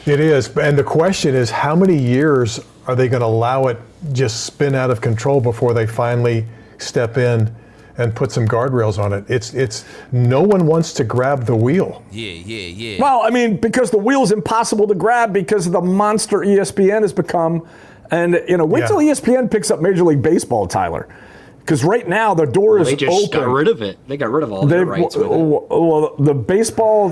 It is, and the question is, how many years are they going to allow it just spin out of control before they finally step in and put some guardrails on it? It's no one wants to grab the wheel. Yeah. Well, I mean, because the wheel's impossible to grab because of the monster ESPN has become, and wait till ESPN picks up Major League Baseball, Tyler. Because right now the door is open. They just got rid of it. They got rid of all their rights with it. Well, the baseball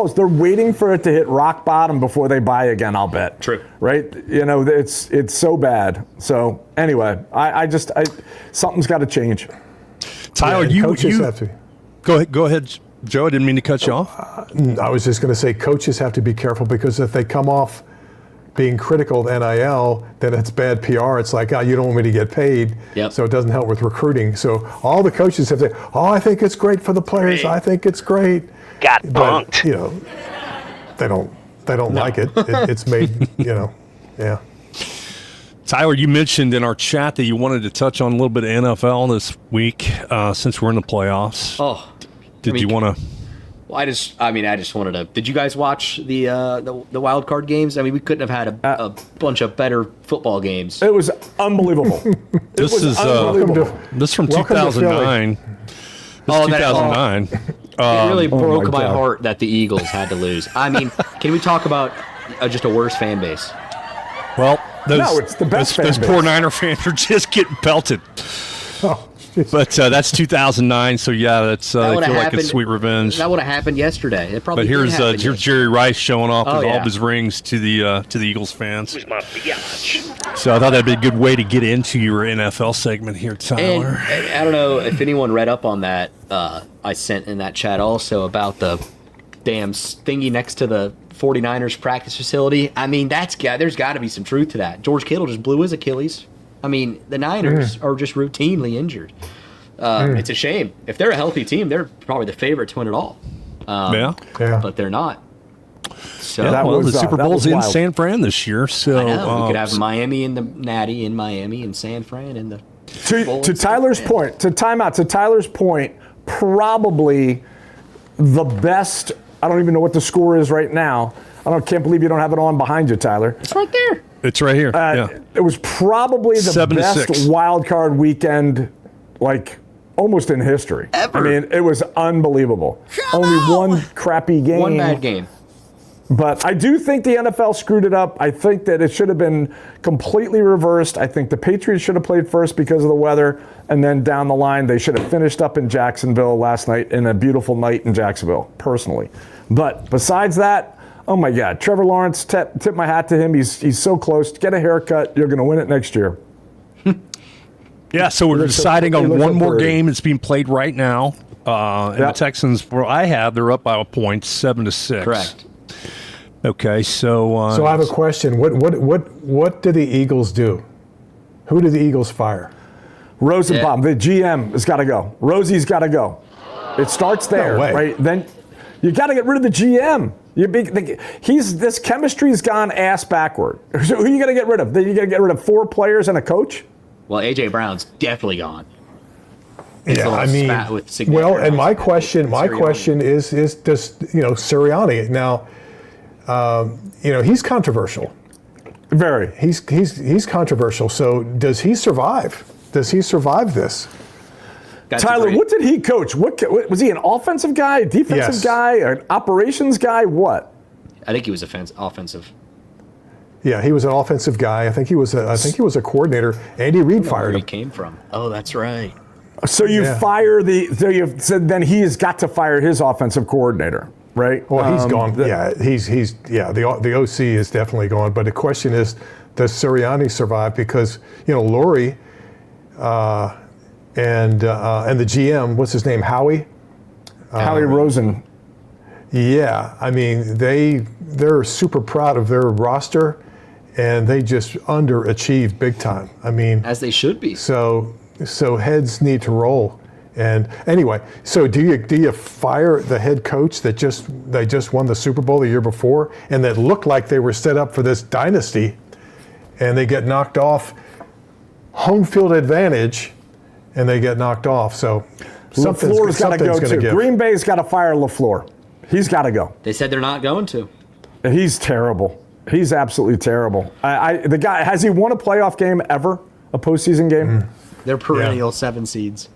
is they're waiting for it to hit rock bottom before they buy again. I'll bet. True. Right? It's so bad. So anyway, I something's got to change. Tyler, coaches have to. Go ahead, Joe. I didn't mean to cut you off. I was just going to say coaches have to be careful because if they come off being critical of NIL, then it's bad PR. It's like, you don't want me to get paid, so it doesn't help with recruiting. So all the coaches have to say, I think it's great for the players. I think it's great. Got punked. But, they don't like it. It's made, yeah. Tyler, you mentioned in our chat that you wanted to touch on a little bit of NFL this week since we're in the playoffs. Did you want to? Well, I just wanted to. Did you guys watch the wild card games? I mean, we couldn't have had a bunch of better football games. It was unbelievable. This is from 2009. This is 2009. It really broke my heart that the Eagles had to lose. I mean, can we talk about just a worse fan base? Well, it's the best fan base. Those poor Niner fans are just getting pelted. But that's 2009, so that's they feel like it's sweet revenge. That would have happened yesterday. It probably. But here's Jerry Rice showing off with all of his rings to the Eagles fans. Who's my biatch? So I thought that'd be a good way to get into your NFL segment here, Tyler. And I don't know if anyone read up on that. I sent in that chat also about the damn thingy next to the 49ers practice facility. I mean, there's got to be some truth to that. George Kittle just blew his Achilles. I mean, the Niners are just routinely injured. It's a shame. If they're a healthy team, they're probably the favorite to win it all. But they're not. So the Super Bowl's in San Fran this year. So I know. We could have Miami in the Natty in Miami and San Fran in the to Tyler's point. To Tyler's point, probably the best. I don't even know what the score is right now. Can't believe you don't have it on behind you, Tyler. It's right there. It's right here. It was probably the best wild card weekend, almost in history. Ever. I mean, it was unbelievable. Only one crappy game. One bad game. But I do think the NFL screwed it up. I think that it should have been completely reversed. I think the Patriots should have played first because of the weather, and then down the line they should have finished up in Jacksonville last night in a beautiful night in Jacksonville, personally. But besides that, oh my God, Trevor Lawrence, tip my hat to him. He's so close. Get a haircut. You're going to win it next year. Yeah, so we're deciding on one more game that's being played right now. And the Texans, they're up by a point, 7-6. Correct. Okay, so so I have a question. What do the Eagles do? Who do the Eagles fire? Rosenbaum, the GM, has got to go. Rosie's got to go. It starts there, way. right? Then you got to get rid of the GM. This chemistry's gone ass backward. So who are you going to get rid of? Then you got to get rid of 4 players and a coach? Well, AJ Brown's definitely gone. Yeah, I mean, well, and my question is does Sirianni now? He's controversial. Very. He's controversial. So does he survive? Does he survive this? Tyler, what did he coach? What was he, an offensive guy, a defensive guy, an operations guy? What? I think he was offensive. Yeah, he was an offensive guy. I think he was a coordinator. Andy Reid fired him. Where he came from? Oh, that's right. So you fire then he's got to fire his offensive coordinator, right? Well, he's gone. The OC is definitely gone. But the question is, does Sirianni survive? Because Lurie and the GM, what's his name, Howie Rosen. Yeah, I mean they're super proud of their roster, and they just underachieved big time. I mean, as they should be. So heads need to roll. And anyway, so do you fire the head coach that they just won the Super Bowl the year before and that looked like they were set up for this dynasty, and they get knocked off, home field advantage, and they get knocked off. So LaFleur's got to go too. Give. Green Bay's got to fire LaFleur. He's got to go. They said they're not going to. He's terrible. He's absolutely terrible. The guy, has he won a playoff game ever? A postseason game? They're perennial 7 seeds.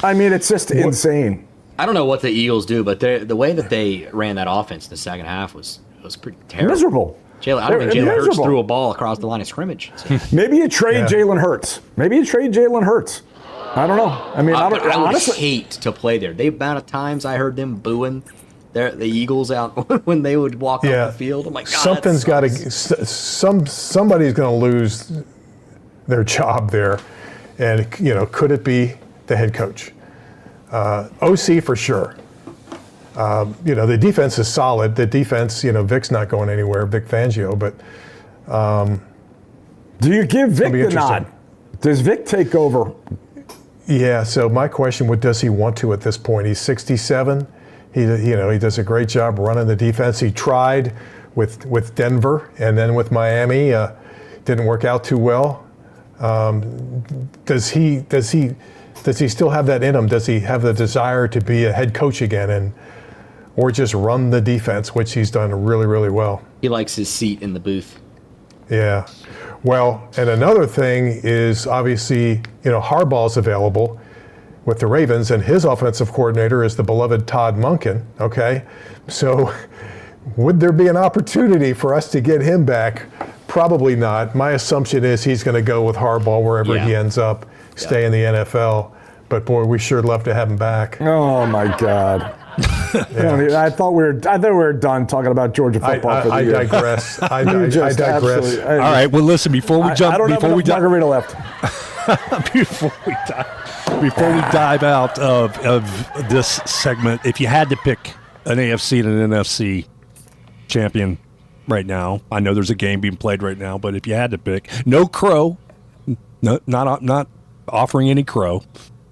I mean, it's just insane. I don't know what the Eagles do, but the way that they ran that offense in the second half was pretty terrible. Miserable. I don't think Jalen Hurts threw a ball across the line of scrimmage. Maybe you trade Jalen Hurts. I don't know. I mean, I would honestly hate to play there. The amount of times I heard them booing the Eagles out when they would walk off the field. I'm like, God, something's got to. Somebody's going to lose their job there, and could it be the head coach? OC for sure. The defense is solid. The defense, Vic's not going anywhere. Vic Fangio, but do you give Vic the nod? Does Vic take over? Yeah. So my question would: does he want to at this point? He's 67. He does a great job running the defense. He tried with Denver and then with Miami. Didn't work out too well. Does he still have that in him? Does he have the desire to be a head coach again or just run the defense, which he's done really, really well? He likes his seat in the booth. Yeah. Well, and another thing is obviously, Harbaugh's available with the Ravens, and his offensive coordinator is the beloved Todd Monken, okay? So would there be an opportunity for us to get him back? Probably not. My assumption is he's going to go with Harbaugh wherever he ends up, stay in the NFL. But boy, we sure love to have him back. Oh my God! I thought we were done talking about Georgia football for the year. I digress. I digress. All right. Well, listen. Before we jump, I don't have enough margarita left. Before we dive out of this segment, if you had to pick an AFC and an NFC champion right now, I know there's a game being played right now, but if you had to pick, no crow, not offering any crow,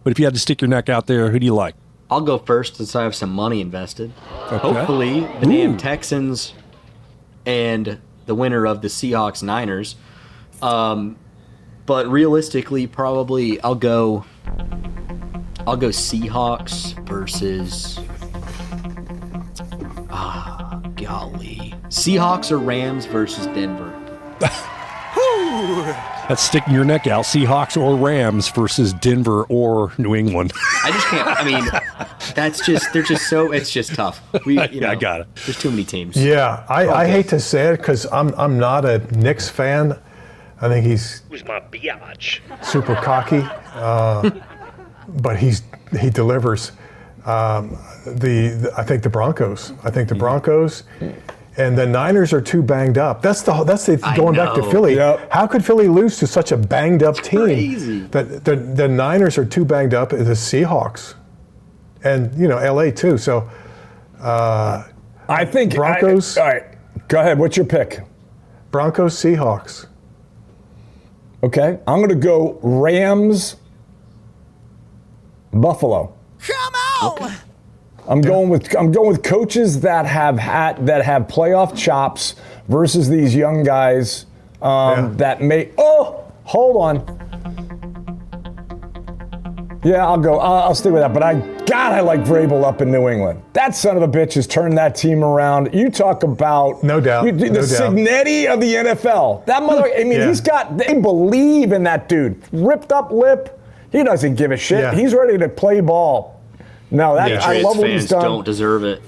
but if you had to stick your neck out there, who do you like? I'll go first since I have some money invested. Okay. Hopefully, the damn Texans and the winner of the Seahawks-Niners. But realistically, probably I'll go Seahawks versus Seahawks or Rams versus Denver. That's sticking your neck out. Seahawks or Rams versus Denver or New England. I just can't. I mean, it's just tough. I got it. There's too many teams. Yeah, I hate to say it because I'm not a Knicks fan. I think he's my biatch. Super cocky, but he delivers. I think the Broncos. And the Niners are too banged up. That's going back to Philly. Yep. How could Philly lose to such a banged up team? Crazy. The Niners are too banged up. The Seahawks, and LA too. So I think Broncos. All right, go ahead. What's your pick? Broncos, Seahawks. Okay, I'm going to go Rams, Buffalo. Come on! Okay. I'm going with coaches that have playoff chops versus these young guys that may. Oh, hold on. Yeah, I'll go. I'll stick with that. But I like Vrabel up in New England. That son of a bitch has turned that team around. You talk about no doubt the Signetti of the NFL. That mother. I mean, they believe in that dude. Ripped up lip. He doesn't give a shit. Yeah. He's ready to play ball. No, I love what he's done. Don't deserve it.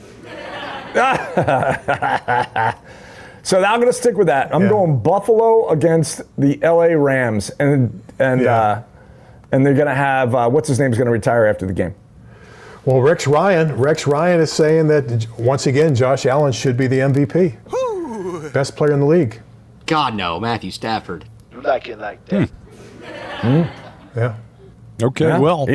So now I'm going to stick with that. I'm going Buffalo against the LA Rams, and they're going to have what's his name's going to retire after the game. Well, Rex Ryan is saying that once again Josh Allen should be the MVP, best player in the league. God no, Matthew Stafford. Like it like that. Yeah. Okay. Yeah. Well.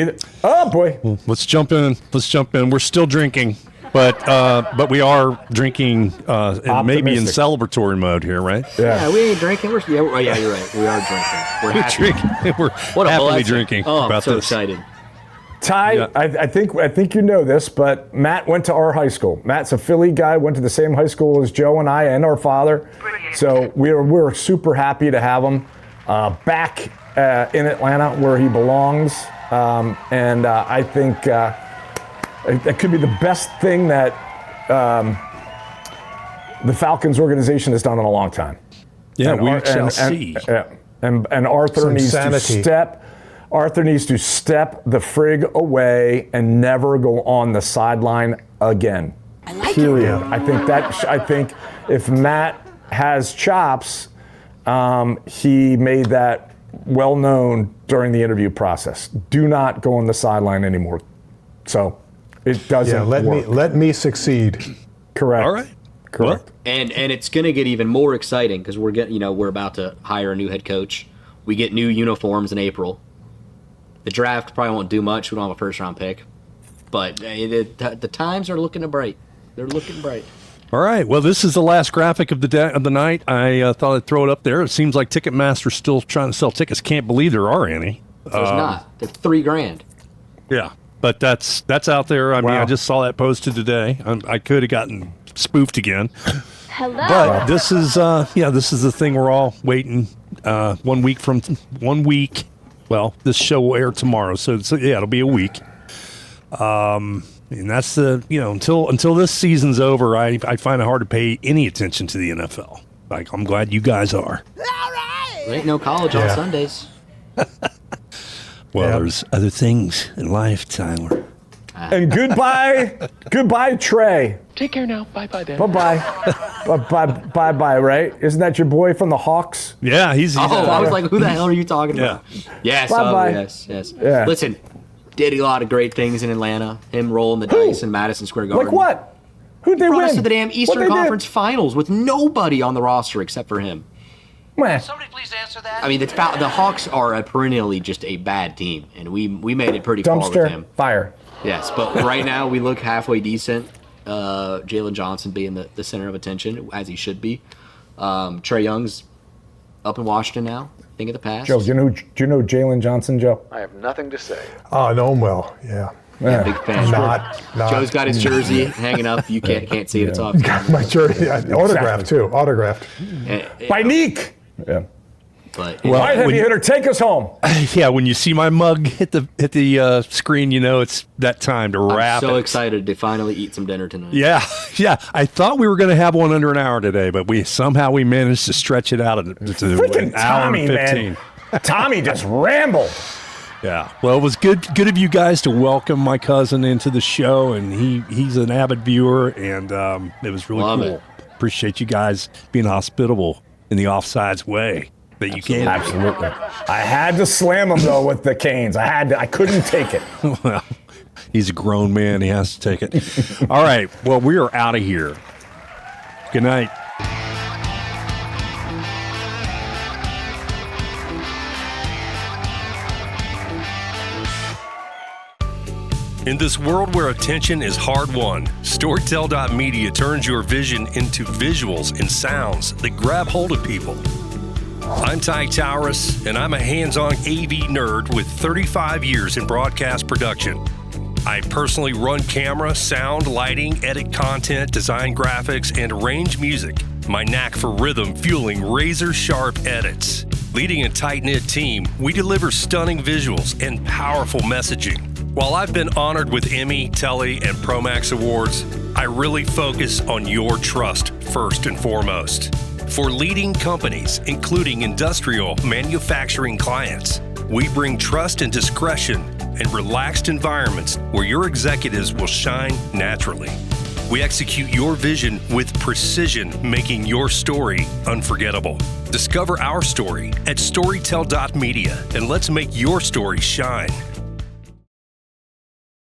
Oh boy. Let's jump in. We're still drinking. But we are drinking maybe in celebratory mode here, right? Yeah, we ain't drinking. You're right. We are drinking. We're happy. We're happily drinking. Oh, I'm about so this. excited. Ty, Yeah. I think you know this, but Matt went to our high school. Matt's a Philly guy, went to the same high school as Joe and I and our father. So we're super happy to have him back in Atlanta where he belongs. And I think it could be the best thing that the Falcons organization has done in a long time. Yeah, we shall see. And Arthur Some needs sanity. Arthur needs to step the frig away and never go on the sideline again. Period. I think if Matt has chops, he made that well known during the interview process. Do not go on the sideline anymore. So it doesn't work. Let me succeed. Correct. All right. Correct. Well, And it's going to get even more exciting because we're about to hire a new head coach. We get new uniforms in April. The draft probably won't do much. We don't have a first round pick, but the times are looking bright. They're looking bright. all right. Well, this is the last graphic of the night. I thought I'd throw it up there. It seems like Ticketmaster's still trying to sell tickets. Can't believe there are any. There's not. They're $3,000. Yeah, but that's out there. I mean, I just saw that posted today. I could have gotten spoofed again. Hello. But this is the thing we're all waiting. 1 week. Well, this show will air tomorrow, so it'll be a week. And that's until this season's over, I find it hard to pay any attention to the NFL. Like, I'm glad you guys are. There ain't no college on Sundays. Well, there's other things in life, Tyler. And goodbye, Trey. Take care now. Bye-bye, then. Bye-bye, right? Isn't that your boy from the Hawks? Yeah, he's I was like, who the hell are you talking about? Yes, Bye-bye. yes. Yeah. Listen, did a lot of great things in Atlanta. Him rolling the dice in Madison Square Garden. Like what? Who'd they Brought win? us to the damn Eastern Conference Finals with nobody on the roster except for him. Somebody please answer that. I mean, the Hawks are perennially just a bad team, and we made it pretty far with him. Dumpster fire. Yes, but right now we look halfway decent. Jalen Johnson being the center of attention, as he should be. Trae Young's up in Washington now. Think of the past. Joe, do you know Jalen Johnson, Joe? I have nothing to say. Oh, I know him well. Yeah. Big fan. Not. Joe's got his jersey hanging up. You can't see it. It's off. Got my jersey autographed too. Autographed. By Neek. Yeah. But All right, heavy hitter, take us home. Yeah, when you see my mug hit the screen, you know it's that time to wrap. I'm so excited to finally eat some dinner tonight. Yeah. I thought we were going to have one under an hour today, but we managed to stretch it out to Freaking an hour Tommy, and 15. man. Tommy just rambled. Yeah. Well, it was good of you guys to welcome my cousin into the show, and he's an avid viewer, and it was really Love cool. it. Appreciate you guys being hospitable in the offsides way that you can. Absolutely. I had to slam him though with the canes. I couldn't take it. Well, he's a grown man. He has to take it. All right. Well, we are out of here. Good night. In this world where attention is hard won, Storytel.media turns your vision into visuals and sounds that grab hold of people. I'm Ty Towers, and I'm a hands-on AV nerd with 35 years in broadcast production. I personally run camera, sound, lighting, edit content, design graphics, and arrange music. My knack for rhythm fueling razor-sharp edits. Leading a tight-knit team, we deliver stunning visuals and powerful messaging. While I've been honored with Emmy, Telly, and Promax awards, I really focus on your trust first and foremost. For leading companies, including industrial manufacturing clients, we bring trust and discretion and relaxed environments where your executives will shine naturally. We execute your vision with precision, making your story unforgettable. Discover our story at storytell.media and let's make your story shine.